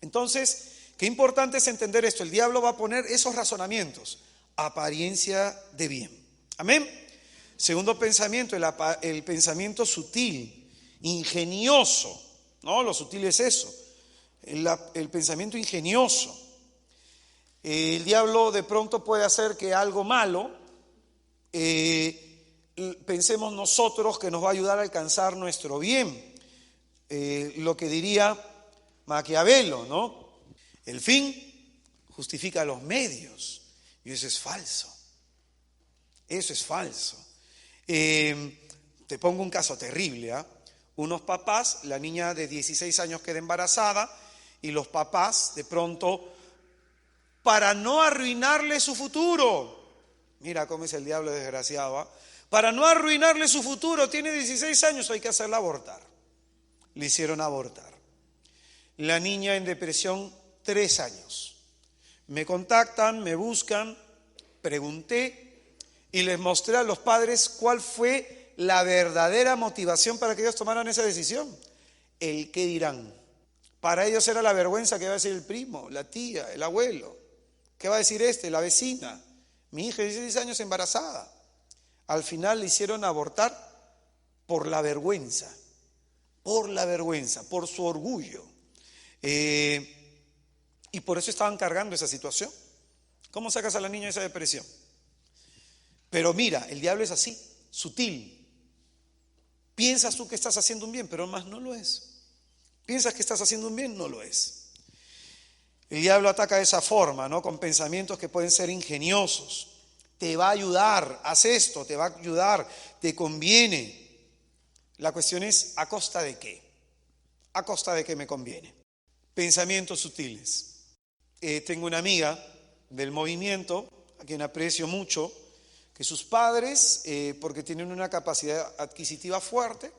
Entonces, qué importante es entender esto. El diablo va a poner esos razonamientos. Apariencia de bien. Amén. Segundo pensamiento, el pensamiento sutil, ingenioso. No, lo sutil es eso. El pensamiento ingenioso. El diablo de pronto puede hacer que algo malo, pensemos nosotros que nos va a ayudar a alcanzar nuestro bien. Lo que diría Maquiavelo, ¿no? El fin justifica los medios. Y eso es falso. Eso es falso. Te pongo un caso terrible, ¿eh? Unos papás, la niña de 16 años queda embarazada y los papás de pronto, para no arruinarle su futuro, mira cómo es el diablo desgraciado, ¿eh? Para no arruinarle su futuro, tiene 16 años, hay que hacerla abortar. Le hicieron abortar. La niña en depresión, 3 años. Me contactan, me buscan, pregunté y les mostré a los padres cuál fue la verdadera motivación para que ellos tomaran esa decisión. El qué dirán. Para ellos era la vergüenza que va a decir el primo, la tía, el abuelo. ¿Qué va a decir la vecina? Mi hija de 16 años embarazada. Al final le hicieron abortar por la vergüenza, por su orgullo. Y por eso estaban cargando esa situación. ¿Cómo sacas a la niña de esa depresión? Pero mira, el diablo es así, sutil. Piensas tú que estás haciendo un bien, pero más no lo es. Piensas que estás haciendo un bien, no lo es. El diablo ataca de esa forma, ¿no? Con pensamientos que pueden ser ingeniosos. Te va a ayudar, haz esto, te va a ayudar, te conviene. La cuestión es, ¿a costa de qué? ¿A costa de qué me conviene? Pensamientos sutiles. Tengo una amiga del movimiento, a quien aprecio mucho, que sus padres, porque tienen una capacidad adquisitiva fuerte,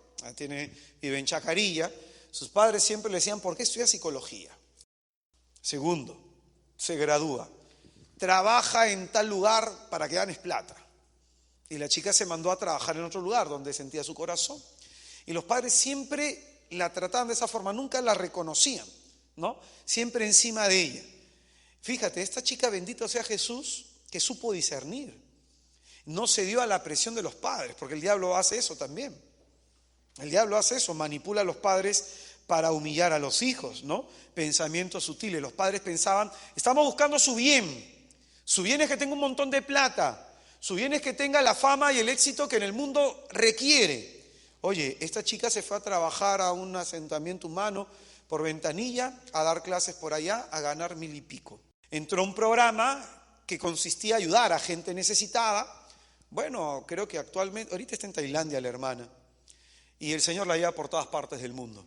vive en Chacarilla, sus padres siempre le decían, ¿por qué estudia psicología? Segundo, se gradúa, trabaja en tal lugar para que ganes plata. Y la chica se mandó a trabajar en otro lugar donde sentía su corazón. Y los padres siempre la trataban de esa forma, nunca la reconocían, ¿no? Siempre encima de ella. Fíjate, esta chica, bendito sea Jesús, que supo discernir. No se dio a la presión de los padres, porque el diablo hace eso también. El diablo hace eso, manipula a los padres para humillar a los hijos, ¿no? Pensamientos sutiles. Los padres pensaban, estamos buscando su bien. Su bien es que tenga un montón de plata. Su bien es que tenga la fama y el éxito que en el mundo requiere. Oye, esta chica se fue a trabajar a un asentamiento humano por ventanilla, a dar clases por allá, a ganar 1,000 y pico. Entró a un programa que consistía en ayudar a gente necesitada. Bueno, creo que ahorita está en Tailandia la hermana. Y el Señor la lleva por todas partes del mundo.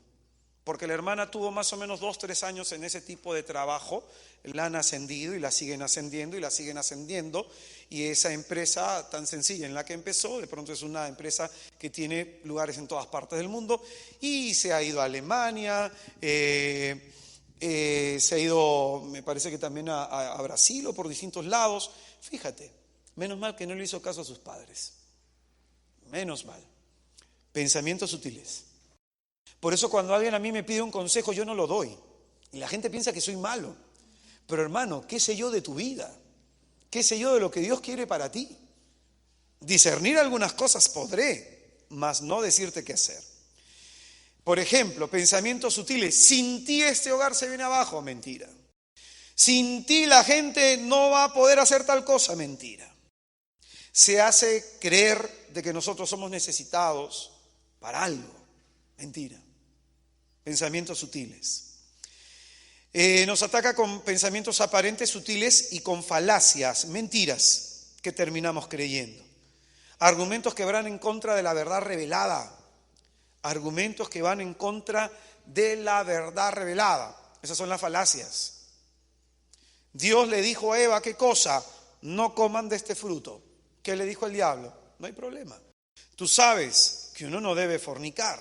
Porque la hermana tuvo más o menos 2-3 años en ese tipo de trabajo, la han ascendido y la siguen ascendiendo y la siguen ascendiendo. Y esa empresa tan sencilla en la que empezó, de pronto es una empresa que tiene lugares en todas partes del mundo. Y se ha ido a Alemania, se ha ido, me parece que también a Brasil o por distintos lados. Fíjate, menos mal que no le hizo caso a sus padres. Menos mal. Pensamientos sutiles. Por eso cuando alguien a mí me pide un consejo, yo no lo doy. Y la gente piensa que soy malo. Pero hermano, ¿qué sé yo de tu vida? ¿Qué sé yo de lo que Dios quiere para ti? Discernir algunas cosas podré, mas no decirte qué hacer. Por ejemplo, pensamientos sutiles. Sin ti este hogar se viene abajo. Mentira. Sin ti la gente no va a poder hacer tal cosa. Mentira. Se hace creer de que nosotros somos necesitados para algo. Mentira. Pensamientos sutiles. Nos ataca con pensamientos aparentes, sutiles y con falacias, mentiras que terminamos creyendo. Argumentos que van en contra de la verdad revelada. argumentos que van en contra de la verdad revelada. Esas son las falacias. Dios le dijo a Eva, ¿qué cosa? No coman de este fruto. ¿Qué le dijo el diablo? No hay problema. Tú sabes que uno no debe fornicar,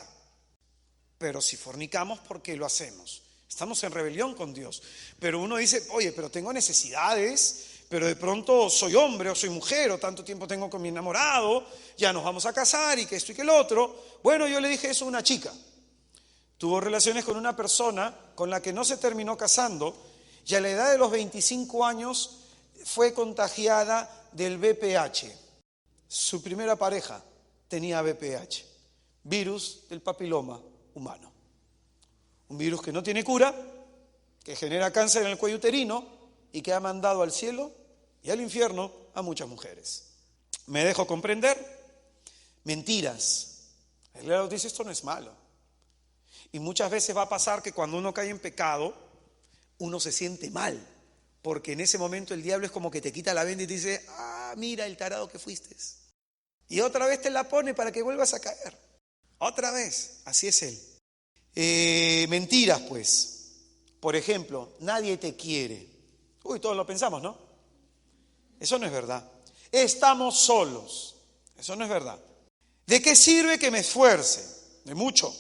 pero si fornicamos, ¿por qué lo hacemos? Estamos en rebelión con Dios. Pero uno dice, oye, pero tengo necesidades, pero de pronto soy hombre o soy mujer, o tanto tiempo tengo con mi enamorado, ya nos vamos a casar y que esto y que el otro. Bueno, yo le dije eso a una chica. Tuvo relaciones con una persona con la que no se terminó casando y a la edad de los 25 años fue contagiada del VPH. Su primera pareja tenía VPH, virus del papiloma humano. Un virus que no tiene cura, que genera cáncer en el cuello uterino y que ha mandado al cielo y al infierno a muchas mujeres. ¿Me dejo comprender? Mentiras. El diablo dice, esto no es malo. Y muchas veces va a pasar que cuando uno cae en pecado, uno se siente mal, porque en ese momento el diablo es como que te quita la venda y te dice, mira el tarado que fuiste. Y otra vez te la pone para que vuelvas a caer. Otra vez, así es él. Mentiras, pues. Por ejemplo, nadie te quiere. Todos lo pensamos, ¿no? Eso no es verdad. Estamos solos. Eso no es verdad. ¿De qué sirve que me esfuerce? De mucho.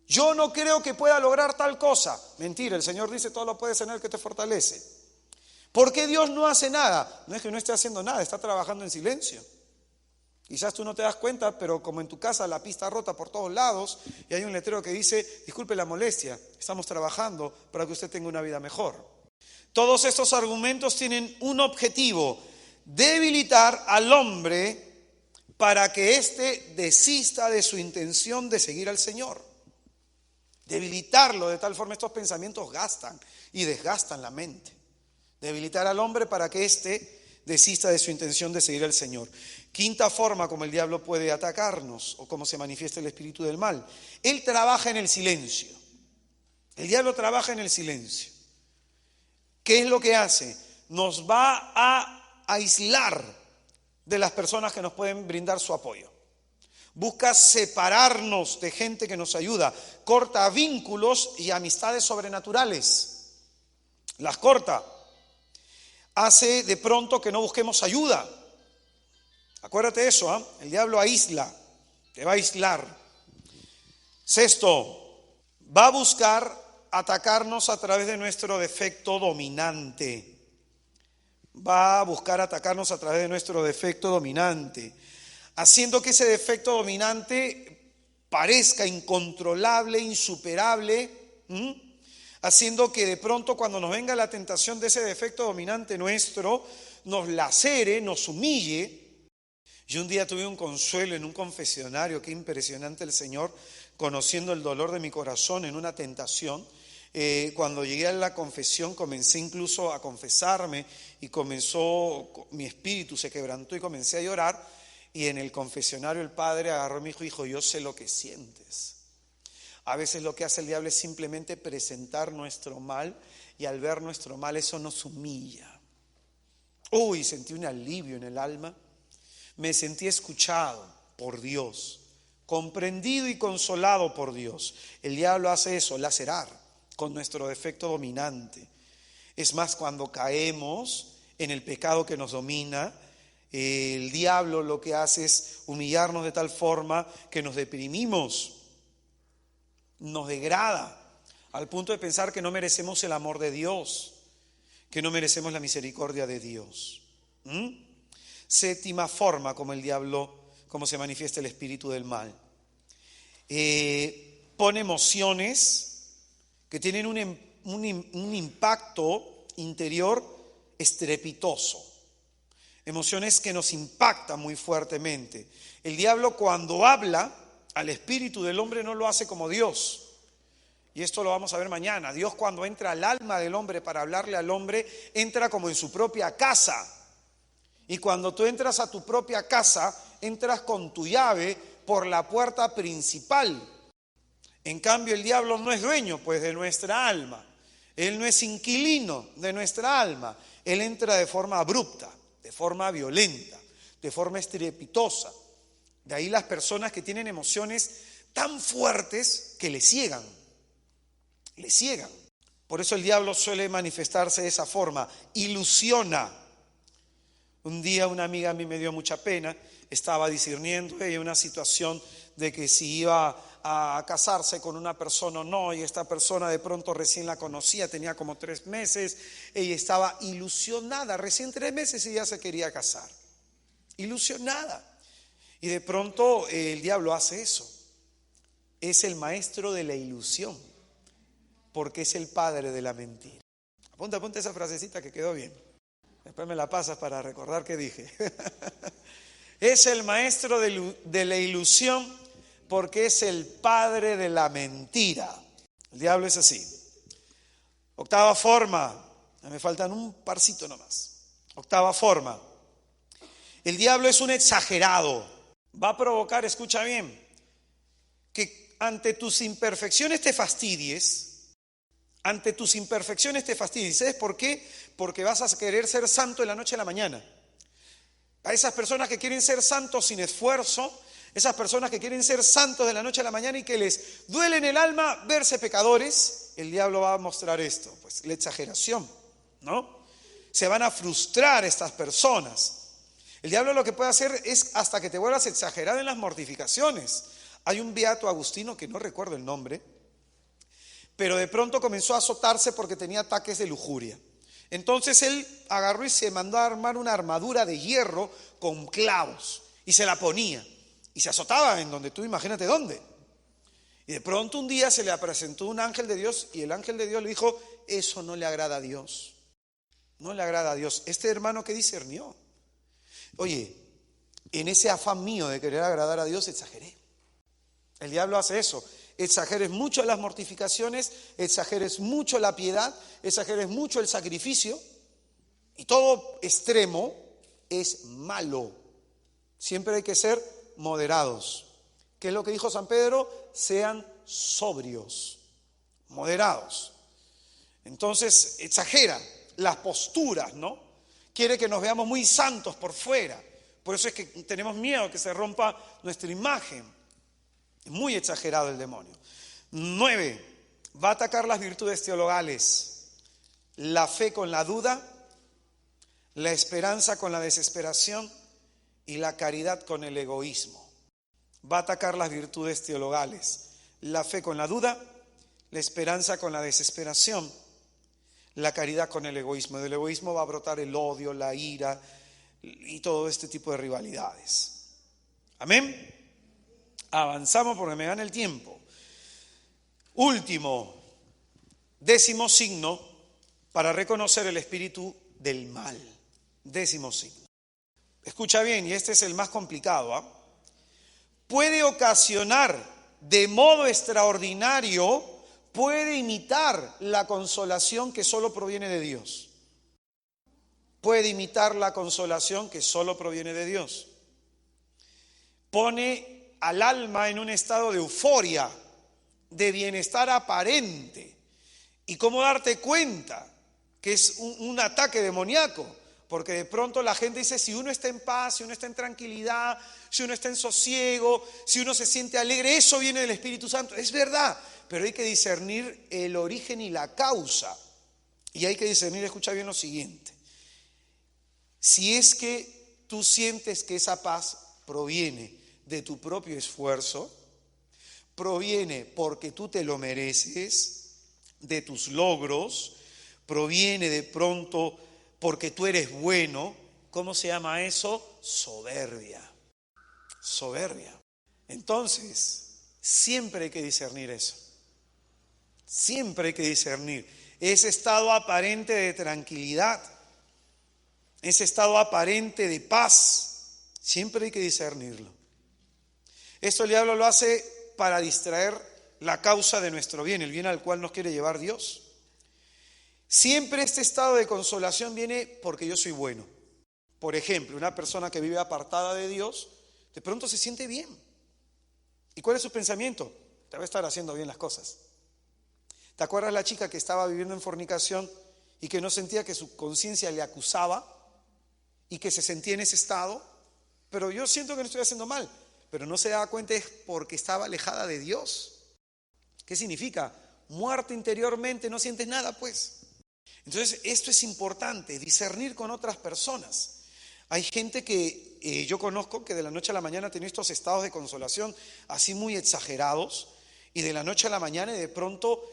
Yo no creo que pueda lograr tal cosa. Mentira, el Señor dice, todo lo puedes en Él que te fortalece. ¿Por qué Dios no hace nada? No es que no esté haciendo nada, está trabajando en silencio. Quizás tú no te das cuenta, pero como en tu casa la pista rota por todos lados y hay un letrero que dice, disculpe la molestia, estamos trabajando para que usted tenga una vida mejor. Todos estos argumentos tienen un objetivo, debilitar al hombre para que éste desista de su intención de seguir al Señor. Debilitarlo de tal forma, estos pensamientos gastan y desgastan la mente. Debilitar al hombre para que éste desista de su intención de seguir al Señor. Quinta forma como el diablo puede atacarnos o cómo se manifiesta el espíritu del mal. Él trabaja en el silencio. El diablo trabaja en el silencio. ¿Qué es lo que hace? Nos va a aislar de las personas que nos pueden brindar su apoyo. Busca separarnos de gente que nos ayuda. Corta vínculos y amistades sobrenaturales. Las corta. Hace de pronto que no busquemos ayuda. Acuérdate de eso, ¿eh? El diablo aísla, te va a aislar. Sexto, va a buscar atacarnos a través de nuestro defecto dominante. Va a buscar atacarnos a través de nuestro defecto dominante, haciendo que ese defecto dominante parezca incontrolable, insuperable, haciendo que de pronto cuando nos venga la tentación de ese defecto dominante nuestro, nos lacere, nos humille. Yo un día tuve un consuelo en un confesionario, qué impresionante el Señor, conociendo el dolor de mi corazón en una tentación. Cuando llegué a la confesión comencé incluso a confesarme y mi espíritu se quebrantó y comencé a llorar. Y en el confesionario el padre agarró y me dijo, yo sé lo que sientes. A veces lo que hace el diablo es simplemente presentar nuestro mal y al ver nuestro mal eso nos humilla. Sentí un alivio en el alma. Me sentí escuchado por Dios, comprendido y consolado por Dios. El diablo hace eso, lacerar con nuestro defecto dominante. Es más, cuando caemos en el pecado que nos domina, el diablo lo que hace es humillarnos de tal forma que nos deprimimos, nos degrada, al punto de pensar que no merecemos el amor de Dios, que no merecemos la misericordia de Dios. Séptima forma como el diablo, como se manifiesta el espíritu del mal. Pone emociones que tienen un impacto interior estrepitoso. Emociones que nos impactan muy fuertemente. El diablo cuando habla al espíritu del hombre no lo hace como Dios. Y esto lo vamos a ver mañana. Dios cuando entra al alma del hombre para hablarle al hombre, entra como en su propia casa. Y cuando tú entras a tu propia casa, entras con tu llave por la puerta principal. En cambio, el diablo no es dueño, pues, de nuestra alma. Él no es inquilino de nuestra alma. Él entra de forma abrupta, de forma violenta, de forma estrepitosa. De ahí las personas que tienen emociones tan fuertes que le ciegan, le ciegan. Por eso el diablo suele manifestarse de esa forma, ilusiona. Un día una amiga a mí me dio mucha pena, estaba discerniendo ella una situación de que si iba a casarse con una persona o no, y esta persona de pronto recién la conocía, tenía como 3 meses, ella estaba ilusionada, recién 3 meses y ya se quería casar, ilusionada. Y de pronto el diablo hace eso, es el maestro de la ilusión, porque es el padre de la mentira. Apunta esa frasecita que quedó bien. Después me la pasas para recordar qué dije. Es el maestro de la ilusión porque es el padre de la mentira. El diablo es así. Octava forma. Me faltan un parcito nomás. Octava forma. El diablo es un exagerado. Va a provocar, escucha bien, que ante tus imperfecciones te fastidies. Ante tus imperfecciones te fastidies. ¿Sabes por qué? Porque vas a querer ser santo de la noche a la mañana. A esas personas que quieren ser santos sin esfuerzo, esas personas que quieren ser santos de la noche a la mañana y que les duele en el alma verse pecadores, el diablo va a mostrar esto, pues la exageración, ¿no? Se van a frustrar estas personas. El diablo lo que puede hacer es hasta que te vuelvas exagerado en las mortificaciones. Hay un beato agustino que no recuerdo el nombre, pero de pronto comenzó a azotarse porque tenía ataques de lujuria. Entonces él agarró y se mandó a armar una armadura de hierro con clavos y se la ponía y se azotaba en donde tú imagínate dónde. Y de pronto un día se le presentó un ángel de Dios y el ángel de Dios le dijo: eso no le agrada a Dios, no le agrada a Dios. Este hermano que discernió, oye, en ese afán mío de querer agradar a Dios exageré. El diablo hace eso. Exageres mucho las mortificaciones, exageres mucho la piedad, exageres mucho el sacrificio, y todo extremo es malo. Siempre hay que ser moderados. ¿Qué es lo que dijo San Pedro? Sean sobrios, moderados. Entonces exagera las posturas, ¿no? Quiere que nos veamos muy santos por fuera. Por eso es que tenemos miedo que se rompa nuestra imagen. Es muy exagerado el demonio. 9. Va a atacar las virtudes teologales. La fe con la duda, la esperanza con la desesperación y la caridad con el egoísmo. Va a atacar las virtudes teologales. La fe con la duda, la esperanza con la desesperación, la caridad con el egoísmo. Del egoísmo va a brotar el odio, la ira y todo este tipo de rivalidades. Amén. Avanzamos porque me gana el tiempo. Último, 10º signo para reconocer el espíritu del mal. 10º signo. Escucha bien, y este es el más complicado, ¿eh? Puede ocasionar de modo extraordinario, puede imitar la consolación que solo proviene de Dios. Puede imitar la consolación que solo proviene de Dios. Pone al alma en un estado de euforia, de bienestar aparente. ¿Y cómo darte cuenta que es un ataque demoníaco? Porque de pronto la gente dice, si uno está en paz, si uno está en tranquilidad, si uno está en sosiego, si uno se siente alegre, eso viene del Espíritu Santo. Es verdad, pero hay que discernir el origen y la causa. Y hay que discernir, escucha bien lo siguiente. Si es que tú sientes que esa paz proviene de tu propio esfuerzo, proviene porque tú te lo mereces, de tus logros, proviene de pronto porque tú eres bueno, ¿cómo se llama eso? Soberbia. Soberbia. Entonces, siempre hay que discernir eso. Siempre hay que discernir ese estado aparente de tranquilidad, ese estado aparente de paz. Siempre hay que discernirlo. Esto el diablo lo hace para distraer la causa de nuestro bien, el bien al cual nos quiere llevar Dios. Siempre este estado de consolación viene porque yo soy bueno. Por ejemplo, una persona que vive apartada de Dios, de pronto se siente bien. ¿Y cuál es su pensamiento? Debe estar haciendo bien las cosas. ¿Te acuerdas la chica que estaba viviendo en fornicación y que no sentía que su conciencia le acusaba y que se sentía en ese estado? Pero yo siento que no estoy haciendo mal. pero no se daba cuenta es porque estaba alejada de Dios. ¿Qué significa? Muerta interiormente, no sientes nada, pues. Entonces, esto es importante, discernir con otras personas. Hay gente que yo conozco que de la noche a la mañana tiene estos estados de consolación así muy exagerados, y de la noche a la mañana y de pronto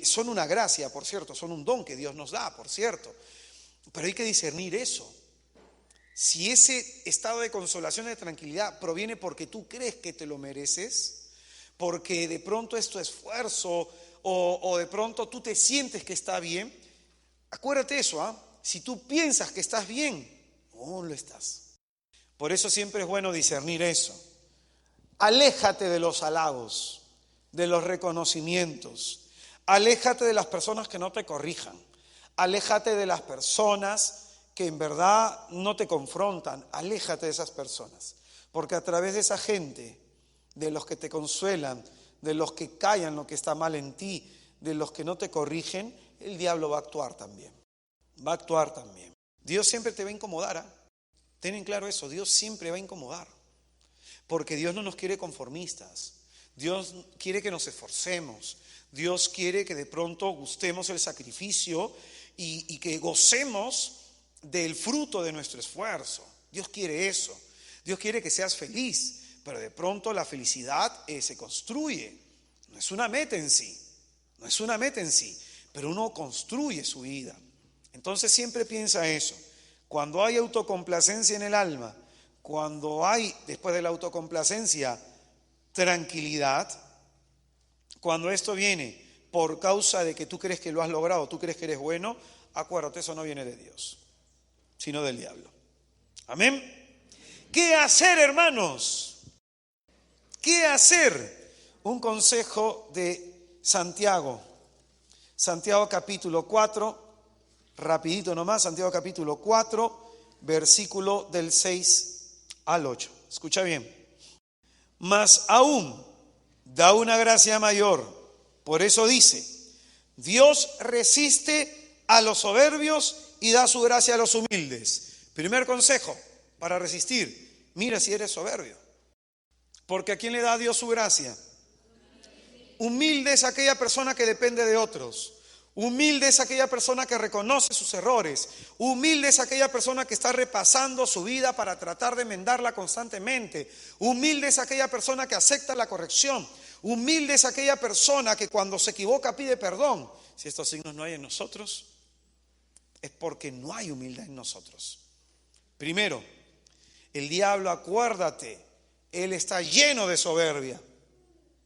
son una gracia, por cierto, son un don que Dios nos da, por cierto. Pero hay que discernir eso. Si ese estado de consolación y de tranquilidad proviene porque tú crees que te lo mereces, porque de pronto es tu esfuerzo o de pronto tú te sientes que está bien, acuérdate eso, ¿ah? Si tú piensas que estás bien, no lo estás. Por eso siempre es bueno discernir eso. Aléjate de los halagos, de los reconocimientos. Aléjate de las personas que no te corrijan. Aléjate de las personas que en verdad no te confrontan. Aléjate de esas personas. Porque a través de esa gente, de los que te consuelan, de los que callan lo que está mal en ti, de los que no te corrigen, el diablo va a actuar también. Va a actuar también. Dios siempre te va a incomodar, ¿eh? Ten en claro eso, Dios siempre va a incomodar. Porque Dios no nos quiere conformistas. Dios quiere que nos esforcemos. Dios quiere que de pronto gustemos el sacrificio y que gocemos del fruto de nuestro esfuerzo. Dios quiere eso. Dios quiere que seas feliz. Pero de pronto la felicidad se construye. No es una meta en sí. No es una meta en sí. Pero uno construye su vida. Entonces siempre piensa eso. Cuando hay autocomplacencia en el alma, cuando hay, después de la autocomplacencia, tranquilidad, cuando esto viene por causa de que tú crees que lo has logrado, tú crees que eres bueno, acuérdate, eso no viene de Dios, sino del diablo. Amén. ¿Qué hacer, hermanos? ¿Qué hacer? Un consejo de Santiago. Santiago capítulo 4, rapidito nomás, Santiago capítulo 4, versículo del 6 al 8. Escucha bien. Mas aún da una gracia mayor. Por eso dice, Dios resiste a los soberbios y da su gracia a los humildes. Primer consejo para resistir. Mira si eres soberbio. Porque ¿a quién le da Dios su gracia? Humilde es aquella persona que depende de otros. Humilde es aquella persona que reconoce sus errores. Humilde es aquella persona que está repasando su vida para tratar de enmendarla constantemente. Humilde es aquella persona que acepta la corrección. Humilde es aquella persona que cuando se equivoca pide perdón. Si estos signos no hay en nosotros, es porque no hay humildad en nosotros. Primero, el diablo, acuérdate, él está lleno de soberbia.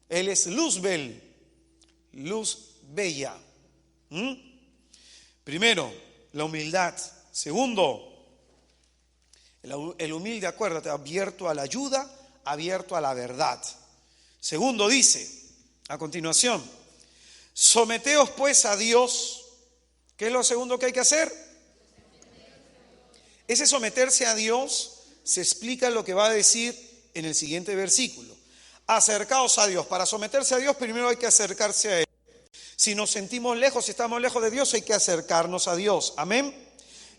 Él es Luzbel, luz bella. Primero, la humildad. Segundo, el humilde, acuérdate, abierto a la ayuda, abierto a la verdad. Segundo, dice, a continuación, someteos pues a Dios. ¿Qué es lo segundo que hay que hacer? Ese someterse a Dios se explica lo que va a decir en el siguiente versículo. Acercaos a Dios. Para someterse a Dios primero hay que acercarse a Él. Si nos sentimos lejos, si estamos lejos de Dios, hay que acercarnos a Dios. Amén.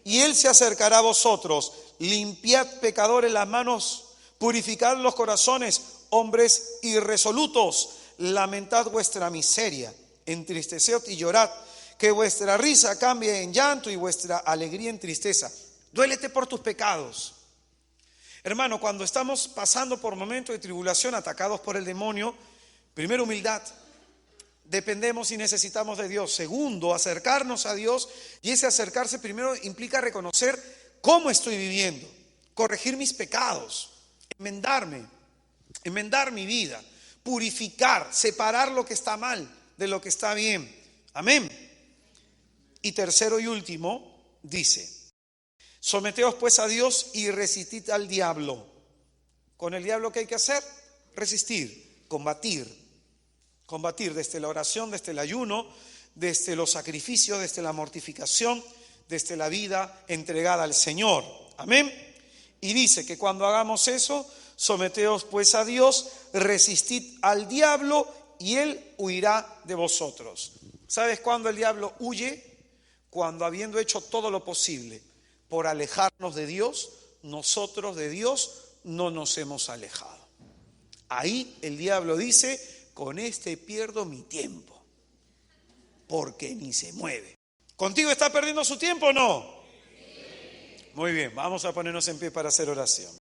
Y Él se acercará a vosotros. Limpiad, pecadores, las manos, purificad los corazones, hombres irresolutos. Lamentad vuestra miseria, entristeced y llorad. Que vuestra risa cambie en llanto y vuestra alegría en tristeza. Duélete por tus pecados. Hermano, cuando estamos pasando por momentos de tribulación, atacados por el demonio, primero humildad. Dependemos y necesitamos de Dios. Segundo, acercarnos a Dios. Y ese acercarse primero implica reconocer cómo estoy viviendo, corregir mis pecados, enmendar mi vida, purificar, separar lo que está mal de lo que está bien. Amén. Y tercero y último, dice, someteos pues a Dios y resistid al diablo. ¿Con el diablo qué hay que hacer? Resistir, combatir desde la oración, desde el ayuno, desde los sacrificios, desde la mortificación, desde la vida entregada al Señor. Amén. Y dice que cuando hagamos eso, someteos pues a Dios, resistid al diablo y él huirá de vosotros. ¿Sabes cuándo el diablo huye? Cuando habiendo hecho todo lo posible por alejarnos de Dios, nosotros de Dios no nos hemos alejado. Ahí el diablo dice, con este pierdo mi tiempo, porque ni se mueve. ¿Contigo está perdiendo su tiempo o no? Muy bien, vamos a ponernos en pie para hacer oración.